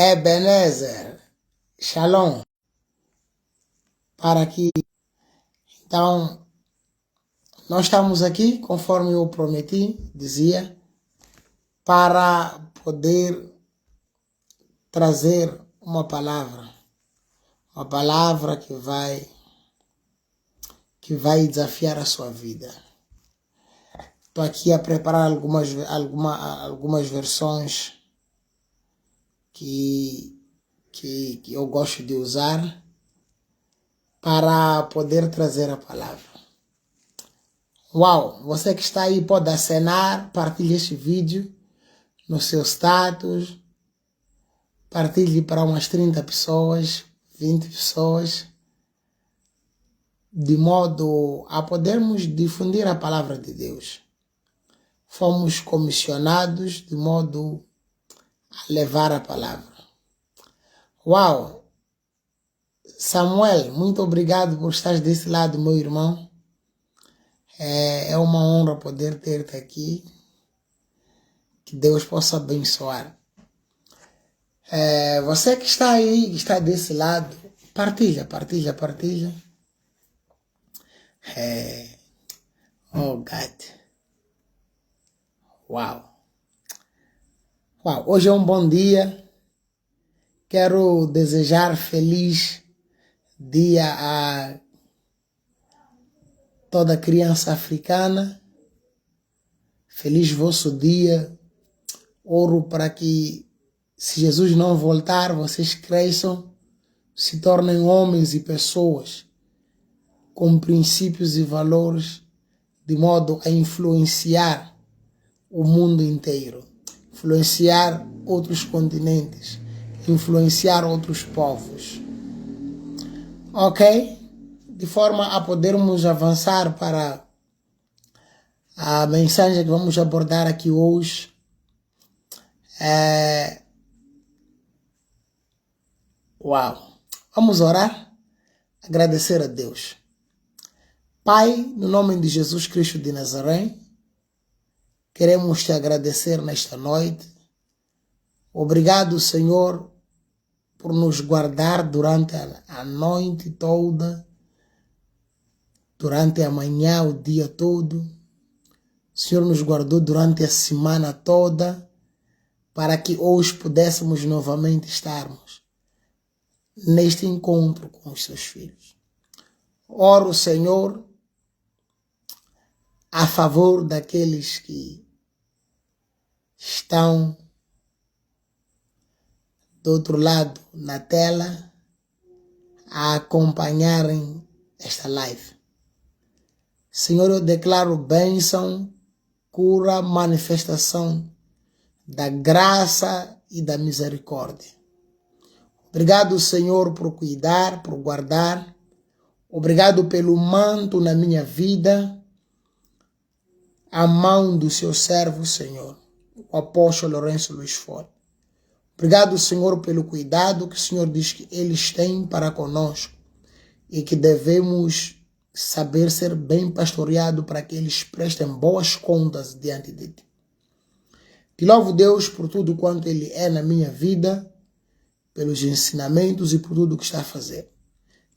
Ebenezer, Shalom, para que então nós estamos aqui, conforme eu prometi, dizia, para poder trazer uma palavra que vai desafiar a sua vida. Estou aqui a preparar algumas versões que eu gosto de usar para poder trazer a palavra. Uau! Você que está aí pode acenar, partilhe este vídeo no seu status, partilhe para umas 30 pessoas, 20 pessoas, de modo a podermos difundir a palavra de Deus. Fomos comissionados de modo a levar a palavra. Uau! Samuel, muito obrigado por estar desse lado, meu irmão. É uma honra poder ter-te aqui. Que Deus possa abençoar. Você que está aí, que está desse lado, partilha. Oh, God. Uau. Hoje é um bom dia. Quero desejar feliz dia a toda criança africana. Feliz vosso dia. Oro para que, se Jesus não voltar, vocês cresçam, se tornem homens e pessoas com princípios e valores, de modo a influenciar o mundo inteiro, influenciar outros continentes, influenciar outros povos. Ok? De forma a podermos avançar para a mensagem que vamos abordar aqui hoje. Uau! Vamos orar? Agradecer a Deus. Pai, no nome de Jesus Cristo de Nazaré, queremos te agradecer nesta noite. Obrigado, Senhor, por nos guardar durante a noite toda, durante a manhã, o dia todo. O Senhor nos guardou durante a semana toda, para que hoje pudéssemos novamente estarmos neste encontro com os seus filhos. Oro, Senhor, a favor daqueles que estão do outro lado na tela a acompanharem esta live. Senhor, eu declaro bênção, cura, manifestação da graça e da misericórdia. Obrigado, Senhor, por cuidar, por guardar. Obrigado pelo manto na minha vida, a mão do seu servo, Senhor, o apóstolo Lourenço Luiz Forte. Obrigado, Senhor, pelo cuidado que o Senhor diz que eles têm para conosco e que devemos saber ser bem pastoreados para que eles prestem boas contas diante de Ti. Te louvo, Deus, por tudo quanto Ele é na minha vida, pelos ensinamentos e por tudo que está a fazer.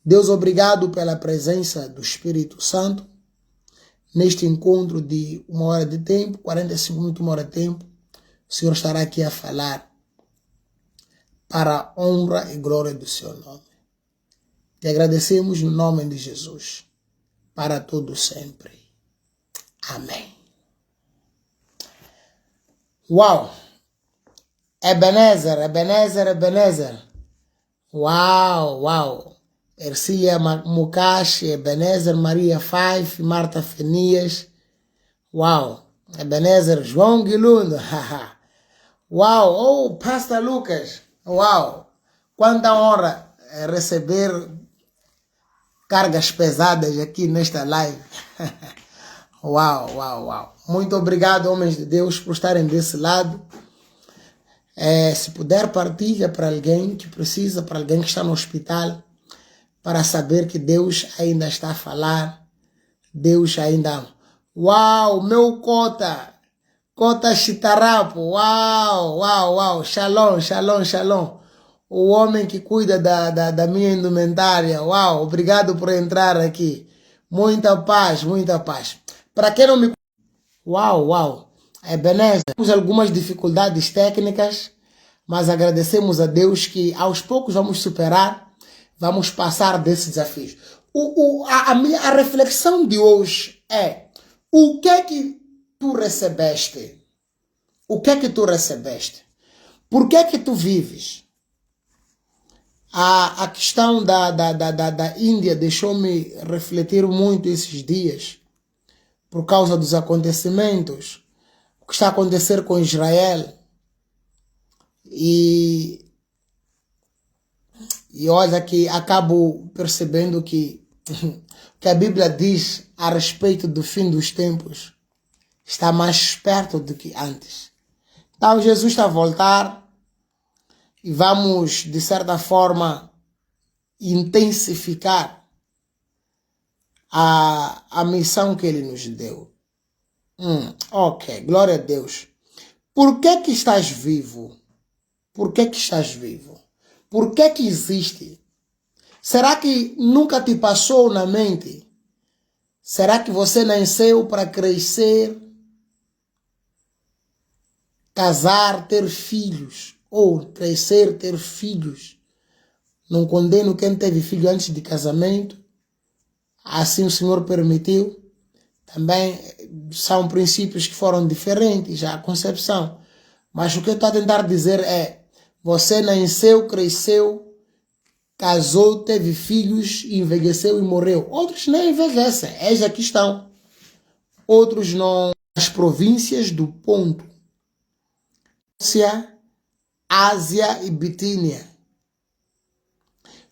Deus, obrigado pela presença do Espírito Santo neste encontro de 1 hora de tempo, 45 minutos, 1 hora de tempo. O Senhor estará aqui a falar para a honra e glória do seu nome. Te agradecemos no nome de Jesus, para todo sempre. Amém. Uau! Ebenezer. Uau! Ercília Mukashi, Ebenezer, Maria Fife, Marta Fenias. Uau! Ebenezer, João Guilundo. Uau! Oh, Pastor Lucas. Uau! Quanta honra receber cargas pesadas aqui nesta live. Uau! Muito obrigado, homens de Deus, por estarem desse lado. Se puder, partilha para alguém que precisa, para alguém que está no hospital, para saber que Deus ainda está a falar. Deus ainda... Uau, meu Cota Chitarapo. Uau. Shalom. o homem que cuida da minha indumentária. Uau, obrigado por entrar aqui. Muita paz, muita paz. Para quem não me... Uau, uau. Ebenezer, temos algumas dificuldades técnicas, mas agradecemos a Deus que aos poucos vamos superar, vamos passar desses desafios. A reflexão de hoje é: o que é que tu recebeste? O que é que tu recebeste? Por que é que tu vives? A questão da Índia deixou-me refletir muito esses dias, por causa dos acontecimentos, o que está a acontecer com Israel. E olha que acabo percebendo que que a Bíblia diz a respeito do fim dos tempos está mais perto do que antes. Então Jesus está a voltar e vamos, de certa forma, intensificar a missão que Ele nos deu. Ok, glória a Deus. Por que que estás vivo? Por que que estás vivo? Por que que existe? Será que nunca te passou na mente? Será que você nasceu para crescer, casar, ter filhos? Ou crescer, ter filhos? Não condeno quem teve filho antes de casamento. Assim o Senhor permitiu. Também são princípios que foram diferentes, a concepção. Mas o que eu estou a tentar dizer é: você nasceu, cresceu, casou, teve filhos, envelheceu e morreu. Outros nem envelhecem, eis a questão. Outros não. As províncias do Ponto, Rússia, Ásia e Bitínia.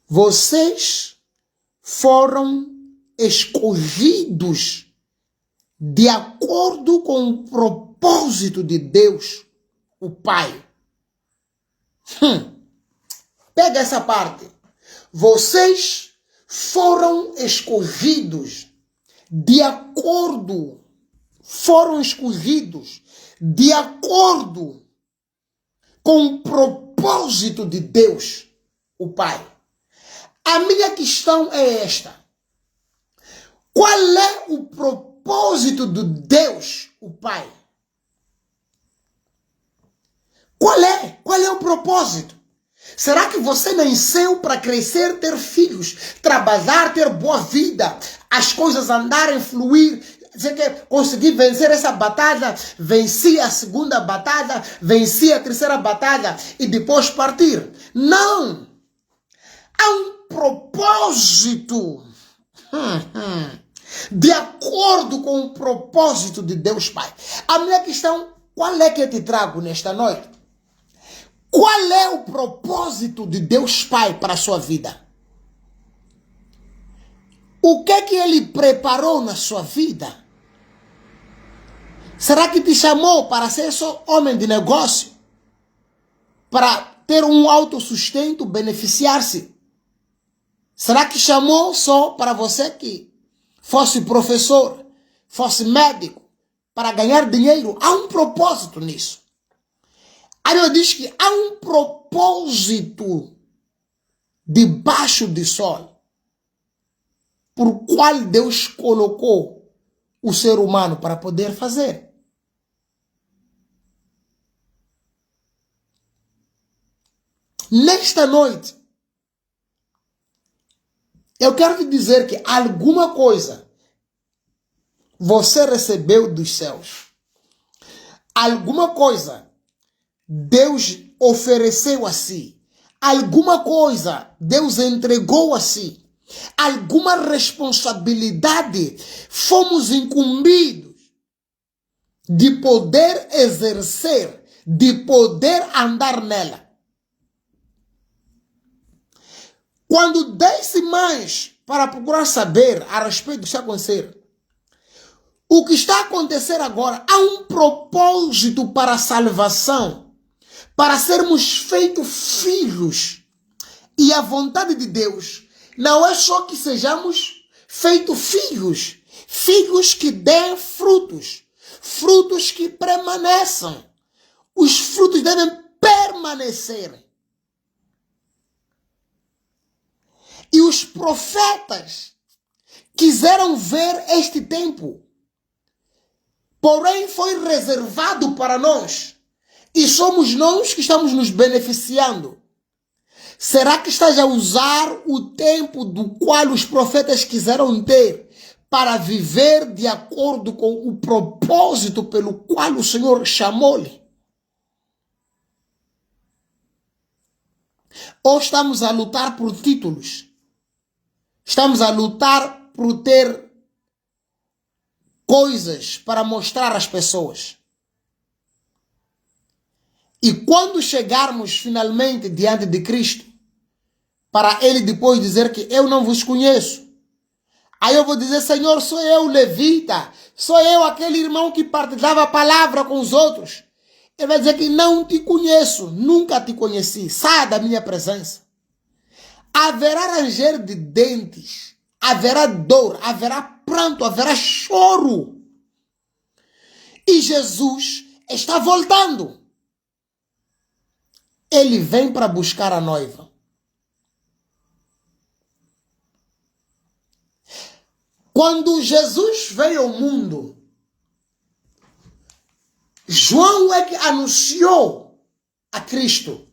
Vocês foram escolhidos de acordo com o propósito de Deus, o Pai. Pega essa parte. Vocês foram escolhidos de acordo, com o propósito de Deus, o Pai. A minha questão é esta: qual é o propósito de Deus, o Pai? Qual é o propósito? Será que você nasceu para crescer, ter filhos, trabalhar, ter boa vida, as coisas andarem, fluir? Você quer conseguir vencer essa batalha? Venci a segunda batalha, venci a terceira batalha e depois partir? Não! Há um propósito. De acordo com o propósito de Deus Pai. A minha questão, qual é que eu te trago nesta noite? Qual é o propósito de Deus Pai para a sua vida? O que é que Ele preparou na sua vida? Será que te chamou para ser só homem de negócio? Para ter um autossustento, beneficiar-se? Será que chamou só para você que fosse professor, fosse médico, para ganhar dinheiro? Há um propósito nisso. A Bíblia diz que há um propósito debaixo do sol, por qual Deus colocou o ser humano para poder fazer. Nesta noite, eu quero te dizer que alguma coisa você recebeu dos céus. Alguma coisa Deus ofereceu a si. Alguma coisa Deus entregou a si. Alguma responsabilidade fomos incumbidos de poder exercer, de poder andar nela. Quando desce mais para procurar saber a respeito do que está acontecendo, o que está a acontecer agora, há um propósito para a salvação, para sermos feitos filhos. E a vontade de Deus não é só que sejamos feitos filhos, filhos que dêem frutos, frutos que permaneçam. Os frutos devem permanecer. E os profetas quiseram ver este tempo. Porém, foi reservado para nós. E somos nós que estamos nos beneficiando. Será que estás a usar o tempo do qual os profetas quiseram ter para viver de acordo com o propósito pelo qual o Senhor chamou-lhe? Ou estamos a lutar por títulos? Estamos a lutar por ter coisas para mostrar às pessoas. E quando chegarmos finalmente diante de Cristo, para Ele depois dizer que eu não vos conheço, aí eu vou dizer: Senhor, sou eu levita, sou eu aquele irmão que partilhava a palavra com os outros. Ele vai dizer que não te conheço, nunca te conheci, saia da minha presença. Haverá ranger de dentes, haverá dor, haverá pranto, haverá choro. E Jesus está voltando. Ele vem para buscar a noiva. Quando Jesus veio ao mundo, João é que anunciou a Cristo.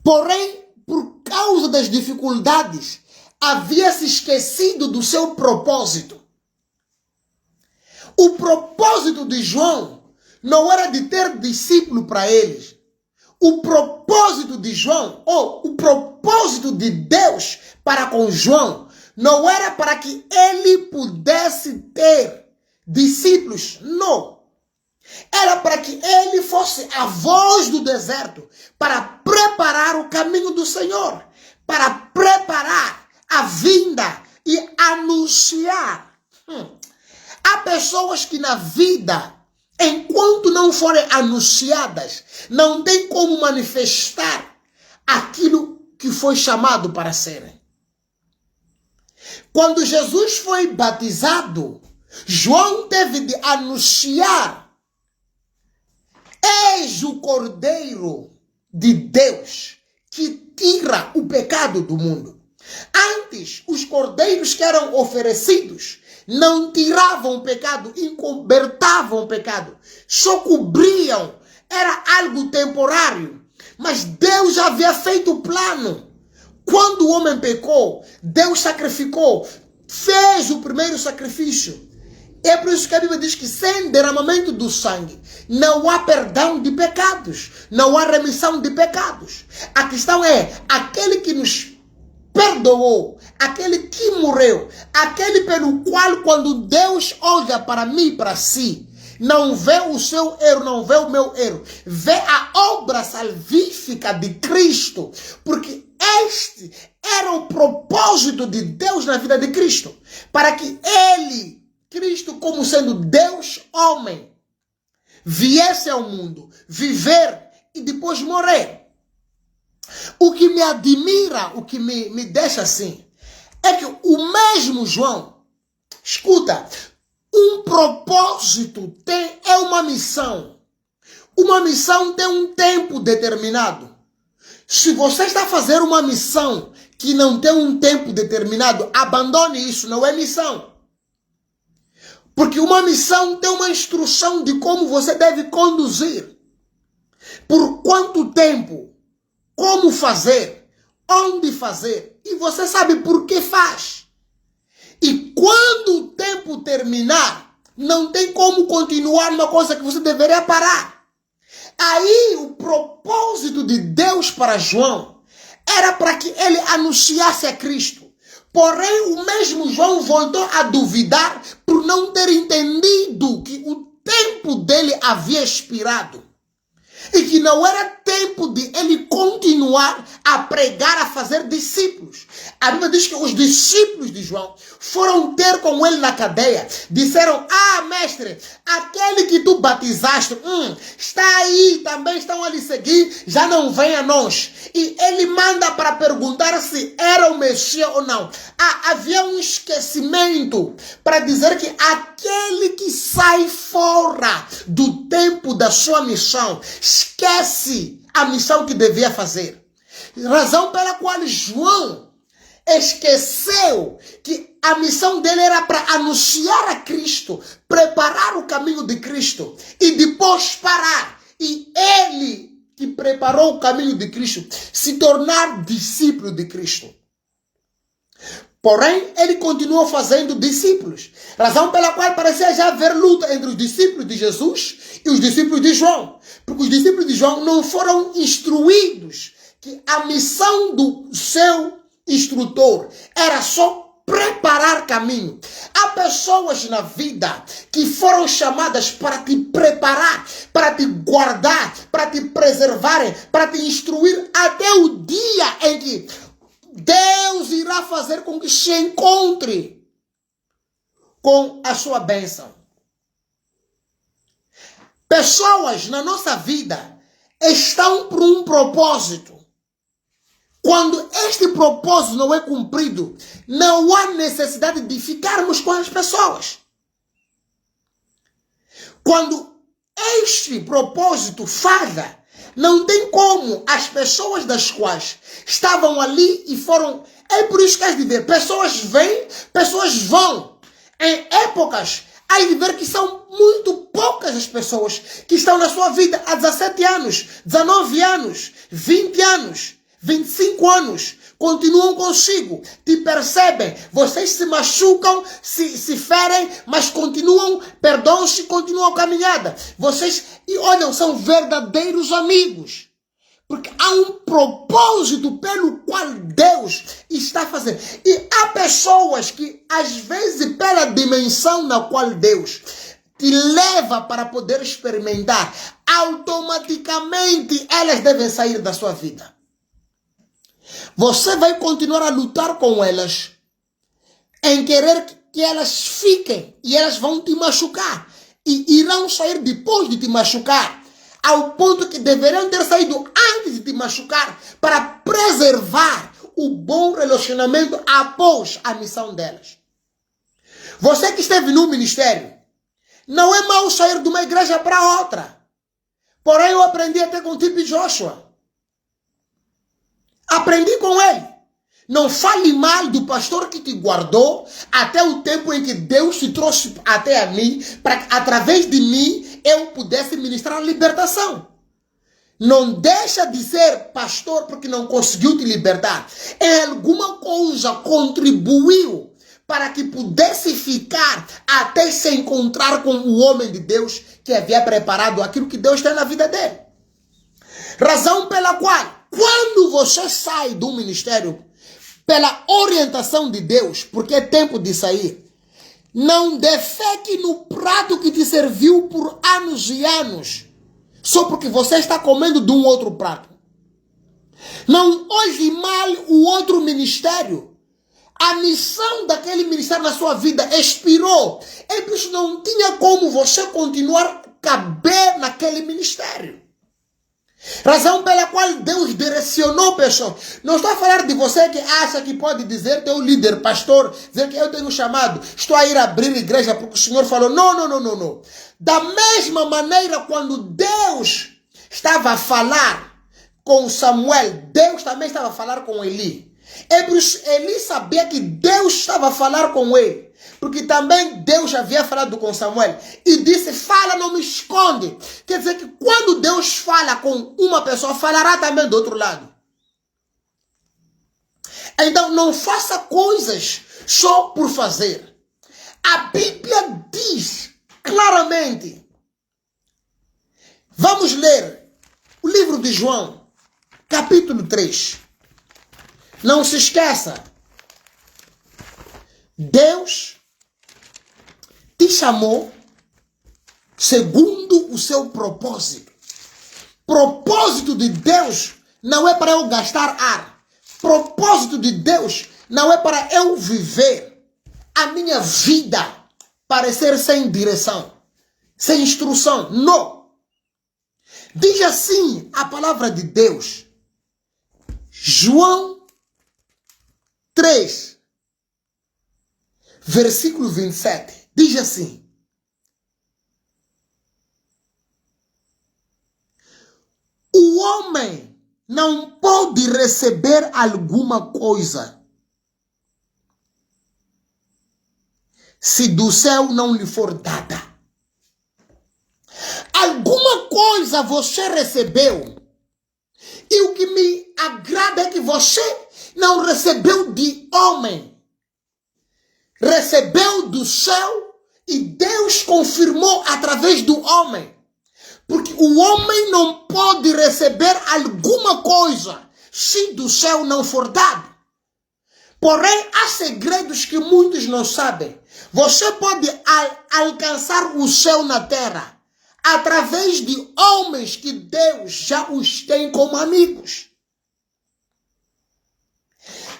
Porém, por causa das dificuldades, havia se esquecido do seu propósito. O propósito de João não era de ter discípulo para eles. O propósito de João, ou o propósito de Deus para com João, não era para que ele pudesse ter discípulos, não. Era para que ele fosse a voz do deserto, para preparar o caminho do Senhor, para preparar a vinda e anunciar. Há pessoas que na vida, enquanto não forem anunciadas, não tem como manifestar aquilo que foi chamado para serem. Quando Jesus foi batizado, João teve de anunciar: eis o Cordeiro de Deus que tira o pecado do mundo. Antes, os cordeiros que eram oferecidos não tiravam o pecado, encobertavam o pecado, só cobriam, era algo temporário. Mas Deus já havia feito o plano. Quando o homem pecou, Deus sacrificou, fez o primeiro sacrifício. É por isso que a Bíblia diz que sem derramamento do sangue não há perdão de pecados, não há remissão de pecados. A questão é, aquele que nos perdoou, aquele que morreu, aquele pelo qual quando Deus olha para mim e para si, não vê o seu erro, não vê o meu erro, vê a obra salvífica de Cristo, porque este era o propósito de Deus na vida de Cristo, para que ele, Cristo como sendo Deus homem, viesse ao mundo, viver e depois morrer. O que me admira, o que me deixa assim, é que o mesmo João, escuta, um propósito é uma missão. Uma missão tem um tempo determinado. Se você está fazendo uma missão que não tem um tempo determinado, abandone isso, não é missão. Porque uma missão tem uma instrução de como você deve conduzir. Por quanto tempo, como fazer, onde fazer. E você sabe por que faz. E quando o tempo terminar, não tem como continuar uma coisa que você deveria parar. Aí o propósito de Deus para João era para que ele anunciasse a Cristo. Porém, o mesmo João voltou a duvidar por não ter entendido que o tempo dele havia expirado. E que não era tempo de ele continuar a pregar, a fazer discípulos. A Bíblia diz que os discípulos de João foram ter com ele na cadeia. Disseram: ah, mestre, aquele que tu batizaste, está aí, também estão a lhe seguir, já não vem a nós. E ele manda para perguntar se era o Messias ou não. Havia um esquecimento para dizer que aquele que sai fora do tempo da sua missão, esquece a missão que devia fazer. Razão pela qual João esqueceu que a missão dele era para anunciar a Cristo, preparar o caminho de Cristo e depois parar. E ele que preparou o caminho de Cristo se tornar discípulo de Cristo. Porém, ele continuou fazendo discípulos. Razão pela qual parecia já haver luta entre os discípulos de Jesus e os discípulos de João. Porque os discípulos de João não foram instruídos que a missão do seu instrutor era só preparar caminho. Há pessoas na vida que foram chamadas para te preparar, para te guardar, para te preservarem, para te instruir até o dia em que Deus irá fazer com que se encontre com a sua bênção. Pessoas na nossa vida estão por um propósito. Quando este propósito não é cumprido, não há necessidade de ficarmos com as pessoas. Quando este propósito falha, não tem como as pessoas das quais estavam ali e foram... É por isso que há de ver, pessoas vêm, pessoas vão. Em épocas, há de ver que são muito poucas as pessoas que estão na sua vida há 17 anos, 19 anos, 20 anos, 25 anos, continuam consigo, te percebem, vocês se machucam, se ferem, mas continuam, perdoam-se, continuam a caminhada. Vocês, e olham, são verdadeiros amigos. Porque há um propósito pelo qual Deus está fazendo. E há pessoas que, às vezes, pela dimensão na qual Deus te leva para poder experimentar, automaticamente elas devem sair da sua vida. Você vai continuar a lutar com elas, em querer que elas fiquem, e elas vão te machucar. E irão sair depois de te machucar, ao ponto que deveriam ter saído antes de te machucar, para preservar o bom relacionamento após a missão delas. Você que esteve no ministério, não é mau sair de uma igreja para outra. Porém, eu aprendi até com o Tipe Joshua. Aprendi com ele. Não fale mal do pastor que te guardou até o tempo em que Deus te trouxe até a mim, para que através de mim eu pudesse ministrar a libertação. Não deixa de ser pastor porque não conseguiu te libertar. Em alguma coisa contribuiu para que pudesse ficar até se encontrar com o homem de Deus que havia preparado aquilo que Deus tem na vida dele. Razão pela qual, quando você sai do ministério, pela orientação de Deus, porque é tempo de sair, não defeque no prato que te serviu por anos e anos, só porque você está comendo de um outro prato. Não olhe mal o outro ministério. A missão daquele ministério na sua vida expirou. É por isso que não tinha como você continuar a caber naquele ministério. Razão pela qual Deus direcionou pessoas. Não estou a falar de você que acha que pode dizer teu líder, pastor, dizer que eu tenho chamado, estou a ir abrir igreja porque o Senhor falou. Não. Da mesma maneira, quando Deus estava a falar com Samuel, Deus também estava a falar com Eli. É por isso Eli sabia que Deus estava a falar com ele, porque também Deus havia falado com Samuel e disse, fala, não me esconde. Quer dizer que quando Deus fala com uma pessoa, falará também do outro lado. Então não faça coisas só por fazer. A Bíblia diz claramente. Vamos ler o livro de João, capítulo 3. Não se esqueça, Deus te chamou segundo o seu propósito. Propósito de Deus não é para eu gastar ar. Propósito de Deus não é para eu viver a minha vida parecer sem direção, sem instrução. Não. Diz assim a palavra de Deus. João 3, versículo 27, diz assim: o homem não pode receber alguma coisa se do céu não lhe for dada. Alguma coisa você recebeu, e o que me agrada é que você não recebeu de homem, recebeu do céu, e Deus confirmou através do homem. Porque o homem não pode receber alguma coisa se do céu não for dado. Porém, há segredos que muitos não sabem. Você pode alcançar o céu na terra através de homens que Deus já os tem como amigos.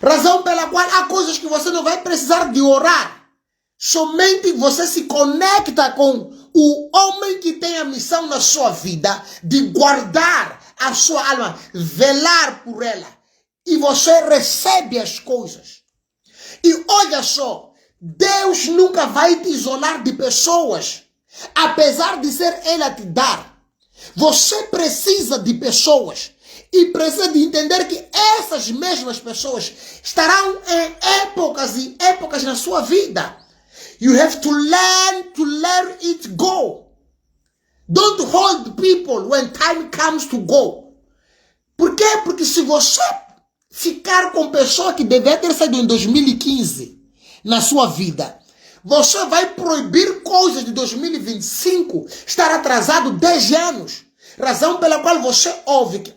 Razão pela qual há coisas que você não vai precisar de orar. Somente você se conecta com o homem que tem a missão na sua vida de guardar a sua alma, velar por ela. E você recebe as coisas. E olha só, Deus nunca vai te isolar de pessoas, apesar de ser Ele a te dar. Você precisa de pessoas e precisa de entender que essas mesmas pessoas estarão em épocas e épocas na sua vida. You have to let it go. Don't hold people when time comes to go. Por quê? Porque se você ficar com pessoa que deveria ter saído em 2015 na sua vida, você vai proibir coisas de 2025 estar atrasado 10 anos. Razão pela qual você ouve que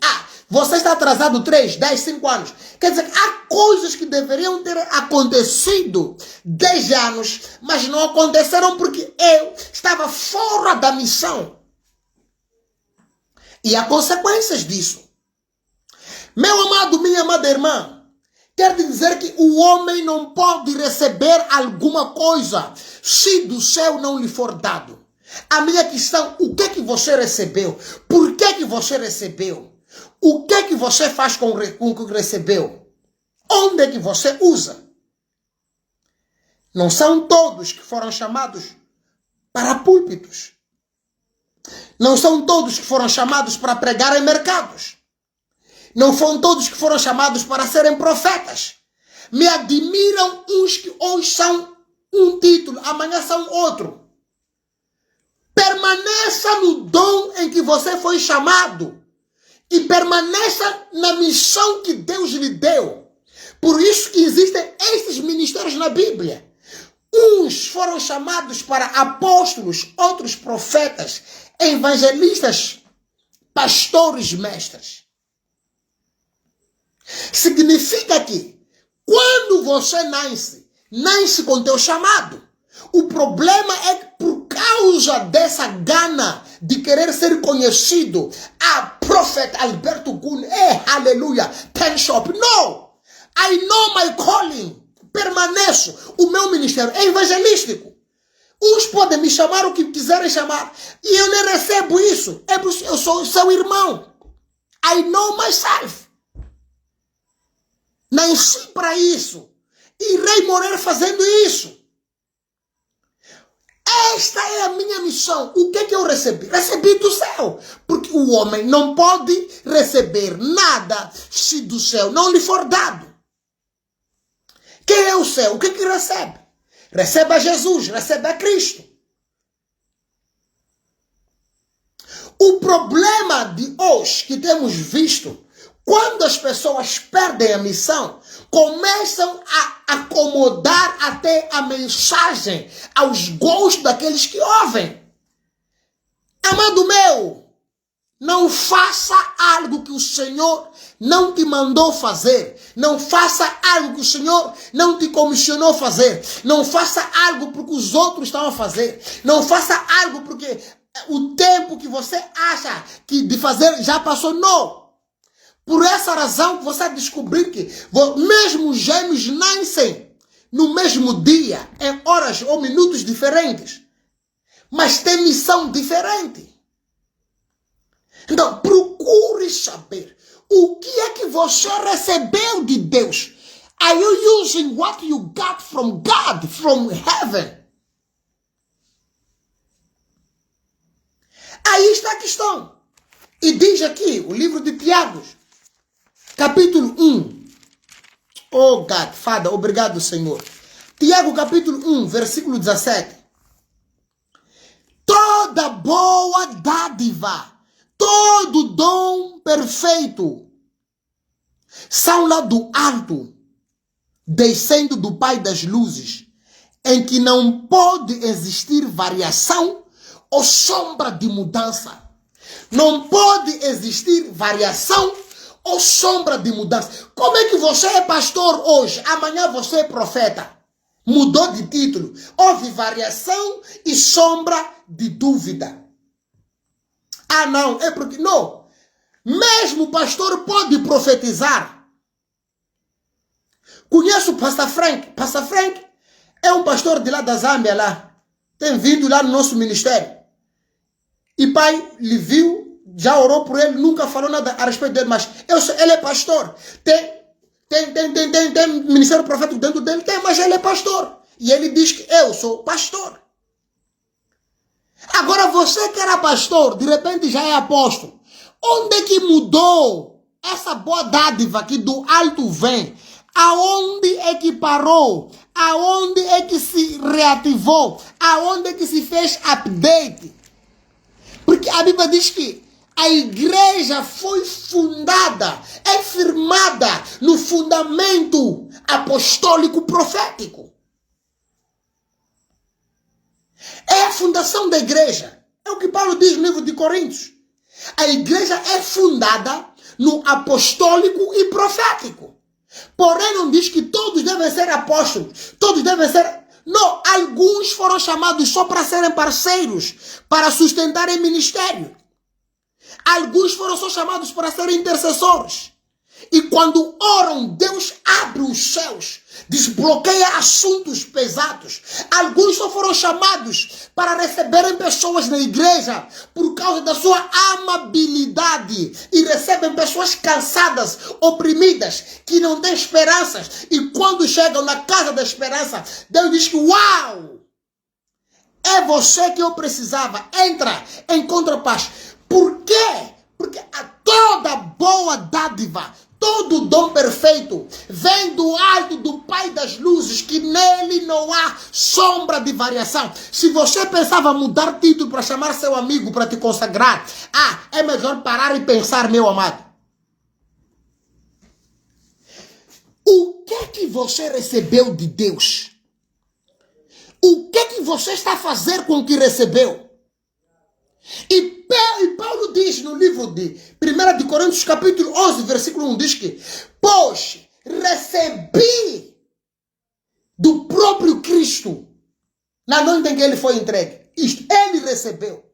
você está atrasado 3, 10, 5 anos. Quer dizer, há coisas que deveriam ter acontecido 10 anos, mas não aconteceram porque eu estava fora da missão. E há consequências disso. Meu amado, minha amada irmã, quer dizer que o homem não pode receber alguma coisa se do céu não lhe for dado. A minha questão, o que é que você recebeu? Por que é que você recebeu? O que é que você faz com o que recebeu? Onde é que você usa? Não são todos que foram chamados para púlpitos. Não são todos que foram chamados para pregar em mercados. Não foram todos que foram chamados para serem profetas. Me admiram uns que hoje são um título, amanhã são outro. Permaneça no dom em que você foi chamado. E permaneça na missão que Deus lhe deu. Por isso que existem estes ministérios na Bíblia. Uns foram chamados para apóstolos, outros profetas, evangelistas, pastores, mestres. Significa que quando você nasce com teu chamado. O problema é que por causa dessa gana de querer ser conhecido, profeta Alberto Gun, aleluia, ten shop. No! I know my calling. Permaneço. O meu ministério é evangelístico. Uns podem me chamar o que quiserem chamar. E eu nem recebo isso. Eu sou seu irmão. I know myself. Nasci para isso. Irei morrer fazendo isso. Esta é a minha missão. O que é que eu recebi? Recebi do céu. Porque o homem não pode receber nada se do céu não lhe for dado. Quem é o céu? O que é que recebe? Recebe a Jesus, recebe a Cristo. O problema de hoje que temos visto, quando as pessoas perdem a missão, começam a acomodar até a mensagem aos gostos daqueles que ouvem. Amado meu, não faça algo que o Senhor não te mandou fazer. Não faça algo que o Senhor não te comissionou fazer. Não faça algo porque os outros estão a fazer. Não faça algo porque o tempo que você acha que de fazer já passou. Não. Por essa razão, você descobrir que mesmo os gêmeos nascem no mesmo dia, em horas ou minutos diferentes, mas têm missão diferente. Então, procure saber o que é que você recebeu de Deus. Are you using what you got from God, from heaven? Aí está a questão. E diz aqui, o livro de Tiago, capítulo 1. Oh, God, Fada, obrigado, Senhor. Tiago, capítulo 1, versículo 17. Toda boa dádiva, todo dom perfeito, são lá do alto, descendo do Pai das luzes, em que não pode existir variação ou sombra de mudança. Não pode existir variação ou sombra de mudança. Como é que você é pastor hoje, amanhã você é profeta? Mudou de título. Houve variação e sombra de dúvida. Ah, não, é porque... Não. Mesmo o pastor pode profetizar. Conheço o Pastor Frank. Pastor Frank é um pastor de lá da Zâmbia, lá. Tem vindo lá no nosso ministério. E pai lhe viu, já orou por ele, nunca falou nada a respeito dele, mas ele é pastor. Tem ministério profético dentro dele? Tem, mas ele é pastor. E ele diz que eu sou pastor. Agora você que era pastor, de repente já é apóstolo. Onde é que mudou essa boa dádiva que do alto vem? Aonde é que parou? Aonde é que se reativou? Aonde é que se fez update? Porque a Bíblia diz que a igreja foi fundada, é firmada no fundamento apostólico profético. É a fundação da igreja. É o que Paulo diz no livro de Coríntios. A igreja é fundada no apostólico e profético. Porém, não diz que todos devem ser apóstolos. Todos devem ser... Não, alguns foram chamados só para serem parceiros, para sustentarem ministério. Alguns foram só chamados para serem intercessores. E quando oram, Deus abre os céus, desbloqueia assuntos pesados. Alguns só foram chamados para receberem pessoas na igreja por causa da sua amabilidade. E recebem pessoas cansadas, oprimidas, que não têm esperanças. E quando chegam na casa da esperança, Deus diz que, uau! É você que eu precisava. Entra, encontra paz. Por quê? Porque toda boa dádiva, todo dom perfeito vem do alto do Pai das luzes, que nele não há sombra de variação. Se você pensava mudar título para chamar seu amigo para te consagrar, é melhor parar e pensar, meu amado. O que é que você recebeu de Deus? O que é que você está a fazer com o que recebeu? E Paulo diz no livro de 1 de Coríntios, capítulo 11, versículo 1, diz que, pois recebi do próprio Cristo, na noite em que ele foi entregue. Isto, ele recebeu.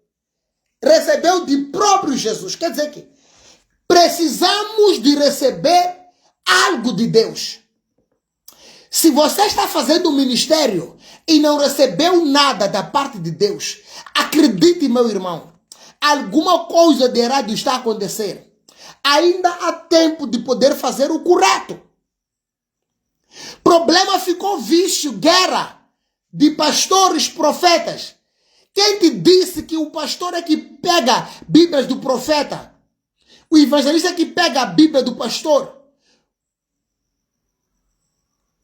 Recebeu de próprio Jesus. Quer dizer que precisamos de receber algo de Deus. Se você está fazendo um ministério e não recebeu nada da parte de Deus, acredite, meu irmão, alguma coisa de errado está a acontecer. Ainda há tempo de poder fazer o correto. Problema ficou vício, guerra de pastores, profetas. Quem te disse que o pastor é que pega Bíblias do profeta? O evangelista é que pega a Bíblia do pastor?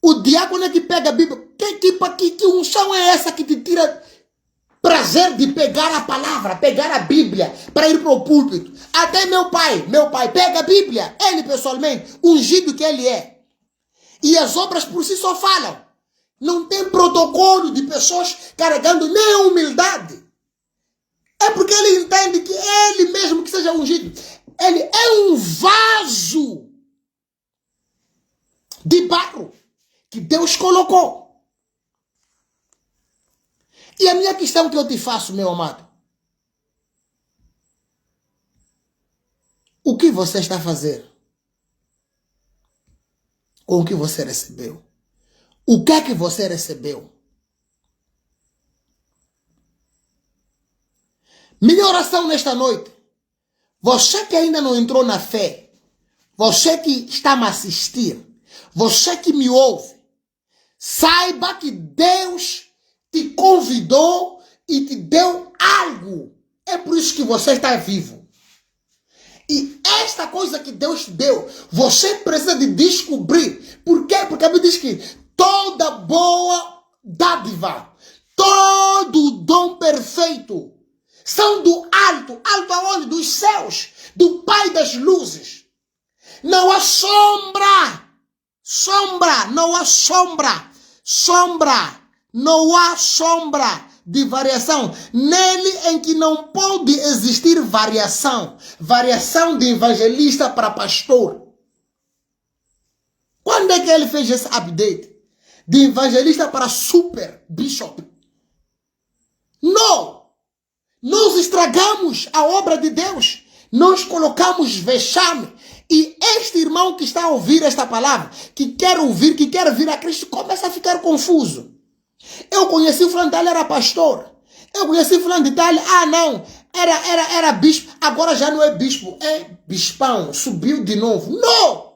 O diácono é que pega a Bíblia? Que unção é essa que te tira prazer de pegar a palavra, pegar a Bíblia para ir para o púlpito? Até meu pai pega a Bíblia, ele pessoalmente, ungido que ele é. E as obras por si só falam. Não tem protocolo de pessoas carregando nem a humildade. É porque ele entende que ele mesmo que seja ungido, ele é um vaso de barro que Deus colocou. E a minha questão que eu te faço, meu amado, o que você está a fazer com o que você recebeu? O que é que você recebeu? Minha oração nesta noite, você que ainda não entrou na fé, você que está a me assistir, você que me ouve, saiba que Deus te convidou e te deu algo. É por isso que você está vivo. E esta coisa que Deus te deu, você precisa de descobrir. Por quê? Porque a Bíblia diz que toda boa dádiva, todo dom perfeito são do alto. Alto aonde? Dos céus, do Pai das luzes. Não há sombra, não há sombra de variação nele, em que não pode existir variação de evangelista para pastor. Quando é que ele fez esse update? De evangelista para super bishop? Não! Nós estragamos a obra de Deus. Nós colocamos vexame. E este irmão que está a ouvir esta palavra, que quer ouvir, que quer vir a Cristo, começa a ficar confuso. Eu conheci o fulano de tal, era pastor. Eu conheci o fulano de tal, não, era bispo. Agora já não é bispo, é bispão, subiu de novo. Não!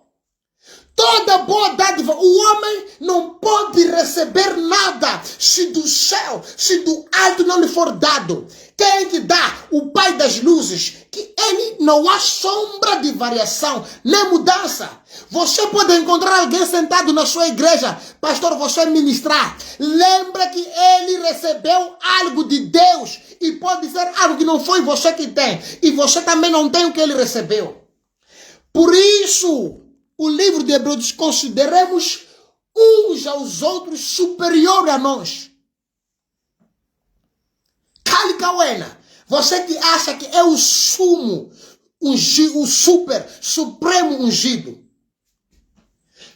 Toda boa dádiva, o homem não pode receber nada se do céu, se do alto não lhe for dado. Quem que dá? O Pai das luzes, que ele não há sombra de variação, nem mudança. Você pode encontrar alguém sentado na sua igreja, pastor, você ministrar. Lembra que ele recebeu algo de Deus e pode ser algo que não foi você que tem. E você também não tem o que ele recebeu. Por isso, o livro de Hebreus diz: consideremos uns aos outros superior a nós. Calicauena, você que acha que é o sumo, o supremo ungido.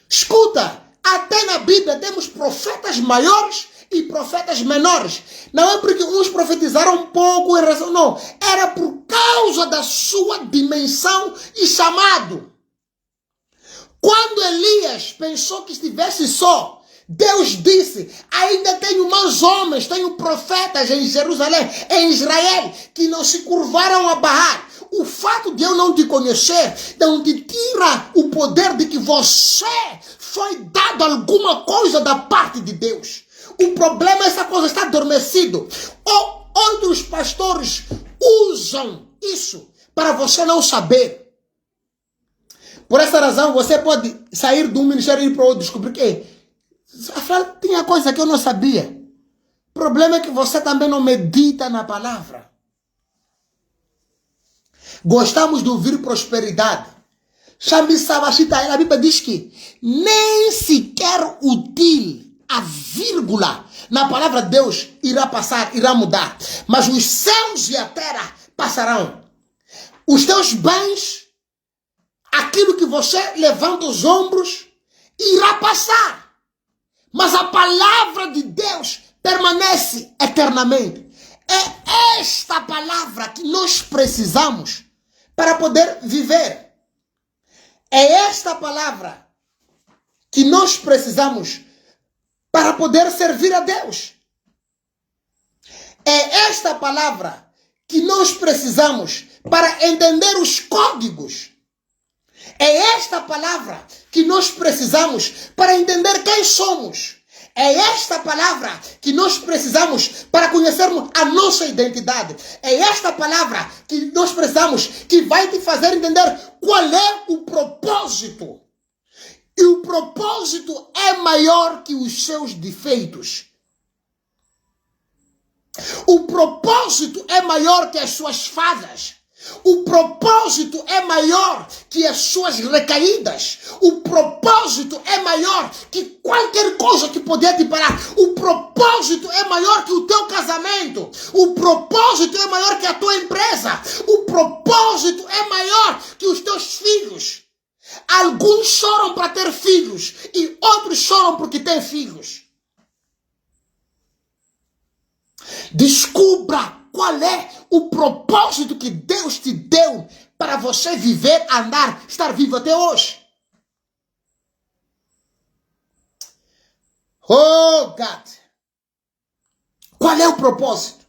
Escuta, até na Bíblia temos profetas maiores e profetas menores. Não é porque uns profetizaram pouco em razão, não. Era por causa da sua dimensão e chamado. Quando Elias pensou que estivesse só, Deus disse: ainda tenho mais homens, tenho profetas em Jerusalém, em Israel, que não se curvaram a Baal. O fato de eu não te conhecer não te tira o poder de que você foi dado alguma coisa da parte de Deus. O problema é essa coisa está adormecido. Outros pastores usam isso para você não saber. Por essa razão, você pode sair de um ministério e ir para outro, descobrir que afinal tinha coisa que eu não sabia. O problema é que você também não medita na palavra. Gostamos de ouvir prosperidade. A Bíblia diz que nem sequer útil a vírgula na palavra de Deus irá passar, irá mudar. Mas os céus e a terra passarão. Os teus bens, aquilo que você levanta os ombros, irá passar. Mas a palavra de Deus permanece eternamente. É esta palavra que nós precisamos para poder viver. É esta palavra que nós precisamos para poder servir a Deus. É esta palavra que nós precisamos para entender os códigos. É esta palavra que nós precisamos para entender quem somos. É esta palavra que nós precisamos para conhecermos a nossa identidade. É esta palavra que nós precisamos, que vai te fazer entender qual é o propósito. E o propósito é maior que os seus defeitos. O propósito é maior que as suas falhas. O propósito é maior que as suas recaídas. O propósito é maior que qualquer coisa que poder te parar. O propósito é maior que o teu casamento. O propósito é maior que a tua empresa. O propósito é maior que os teus filhos. Alguns choram para ter filhos e outros choram porque têm filhos. Descubra qual é o propósito que Deus te deu para você viver, andar, estar vivo até hoje. Oh, God! Qual é o propósito?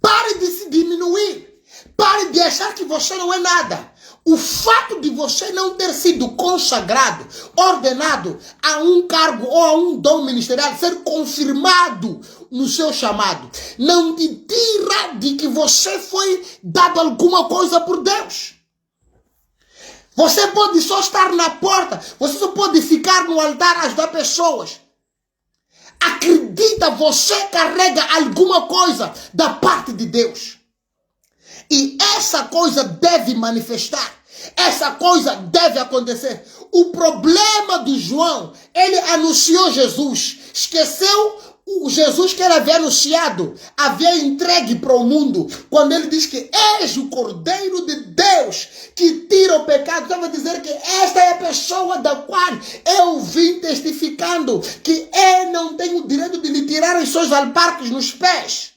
Pare de se diminuir. Pare de achar que você não é nada. O fato de você não ter sido consagrado, ordenado a um cargo ou a um dom ministerial, ser confirmado no seu chamado, não te tira de que você foi dado alguma coisa por Deus. Você pode só estar na porta. Você só pode ficar no altar a ajudar pessoas. Acredita, você carrega alguma coisa da parte de Deus. E essa coisa deve manifestar. Essa coisa deve acontecer. O problema do João, ele anunciou Jesus. Esqueceu o Jesus que ele havia anunciado, havia entregue para o mundo. Quando ele diz que és o Cordeiro de Deus que tira o pecado, estava a dizer que esta é a pessoa da qual eu vim testificando que eu não tenho o direito de lhe tirar os seus alparques nos pés.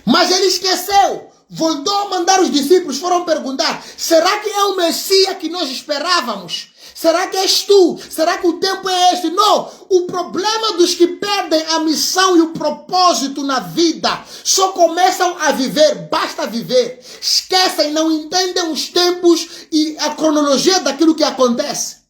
Mas ele esqueceu. Voltou a mandar os discípulos, foram perguntar: será que é o Messias que nós esperávamos? Será que és tu? Será que o tempo é este? Não. O problema dos que perdem a missão e o propósito na vida só começam a viver, basta viver. Esquecem, não entendem os tempos e a cronologia daquilo que acontece.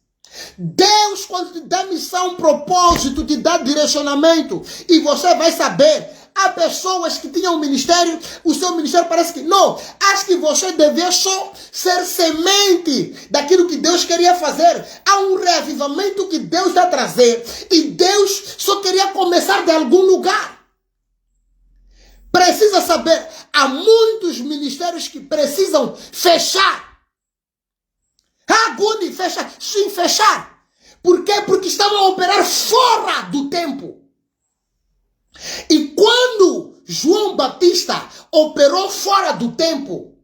Deus, quando te dá missão, propósito, te dá direcionamento e você vai saber. Há pessoas que tinham um ministério, o seu ministério parece que não. Acho que você devia só ser semente daquilo que Deus queria fazer. Há um reavivamento que Deus está a trazer e Deus só queria começar de algum lugar. Precisa saber, há muitos ministérios que precisam fechar. Guni, fechar. Sim, fechar. Por quê? Porque estavam a operar fora do tempo. E quando João Batista operou fora do tempo,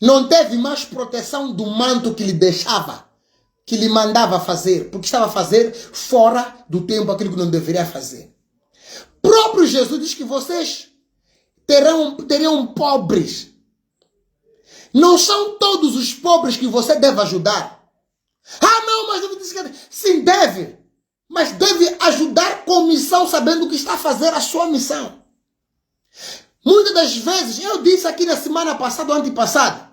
não teve mais proteção do manto que lhe deixava, que lhe mandava fazer, porque estava a fazer fora do tempo aquilo que não deveria fazer. Próprio Jesus diz que vocês teriam pobres. Não são todos os pobres que você deve ajudar. Não, mas eu disse que sim, deve. Mas deve ajudar com missão, sabendo que está a fazer a sua missão. Muitas das vezes, eu disse aqui na semana passada ou antepassada,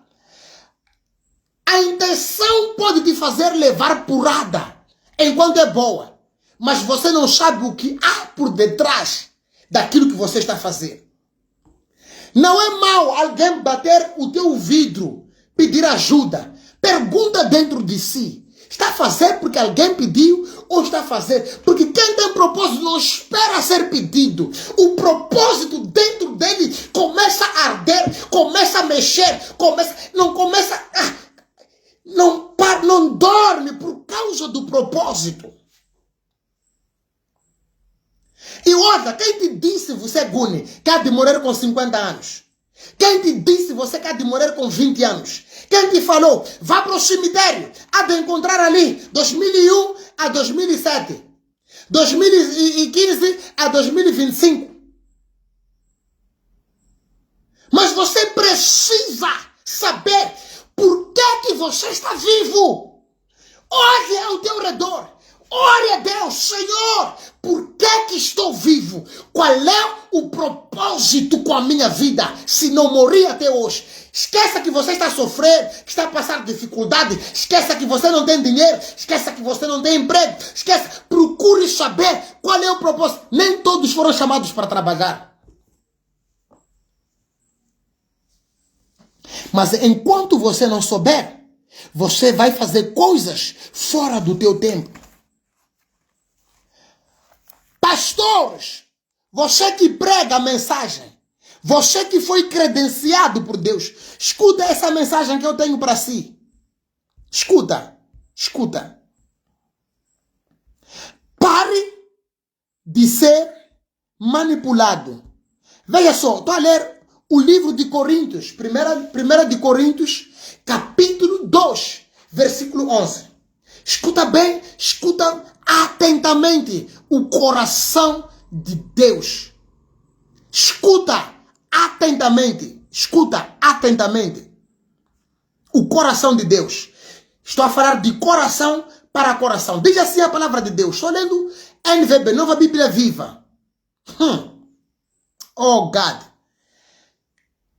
a intenção pode te fazer levar porrada enquanto é boa, mas você não sabe o que há por detrás daquilo que você está a fazer. Não é mal alguém bater o teu vidro, pedir ajuda. Pergunta dentro de si. Está a fazer porque alguém pediu ou está a fazer? Porque quem tem propósito não espera ser pedido. O propósito dentro dele começa a arder, começa a mexer, não dorme por causa do propósito. E olha, quem te disse você, Guni, que há de morrer com 50 anos? Quem te disse você que há de morrer com 20 anos? Quem te falou? Vá para o cemitério. Há de encontrar ali 2001 a 2007. 2015 a 2025. Mas você precisa saber por que você está vivo. Olhe ao teu redor. Ore a Deus, Senhor, por que estou vivo? Qual é o propósito com a minha vida se não morri até hoje? Esqueça que você está a sofrer, que está a passar dificuldade. Esqueça que você não tem dinheiro. Esqueça que você não tem emprego. Esqueça, procure saber qual é o propósito. Nem todos foram chamados para trabalhar. Mas enquanto você não souber, você vai fazer coisas fora do teu tempo. Pastores, você que prega a mensagem, você que foi credenciado por Deus, escuta essa mensagem que eu tenho para si. Escuta. Pare de ser manipulado. Veja só, estou a ler o livro de Coríntios, 1 de Coríntios, capítulo 2, versículo 11. Escuta bem, escuta atentamente o coração de Deus. Escuta atentamente o coração de Deus. Estou a falar de coração para coração. Diz assim a palavra de Deus. Estou lendo NVB, Nova Bíblia Viva. Oh God.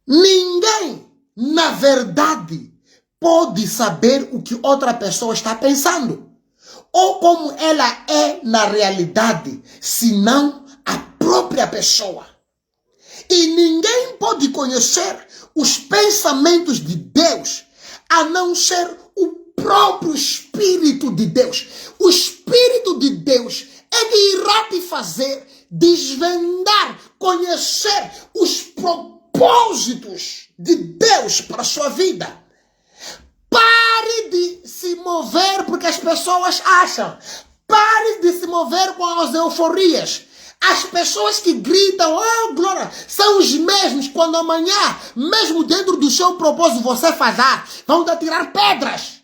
Ninguém, na verdade, pode saber o que outra pessoa está pensando ou como ela é na realidade, senão a própria pessoa. E ninguém pode conhecer os pensamentos de Deus a não ser o próprio Espírito de Deus. O Espírito de Deus é que irá te fazer desvendar, conhecer os propósitos de Deus para a sua vida. Pare de se mover porque as pessoas acham. Pare de se mover com as euforias. As pessoas que gritam, oh glória, são os mesmos quando amanhã, mesmo dentro do seu propósito você falhar, vão te atirar pedras.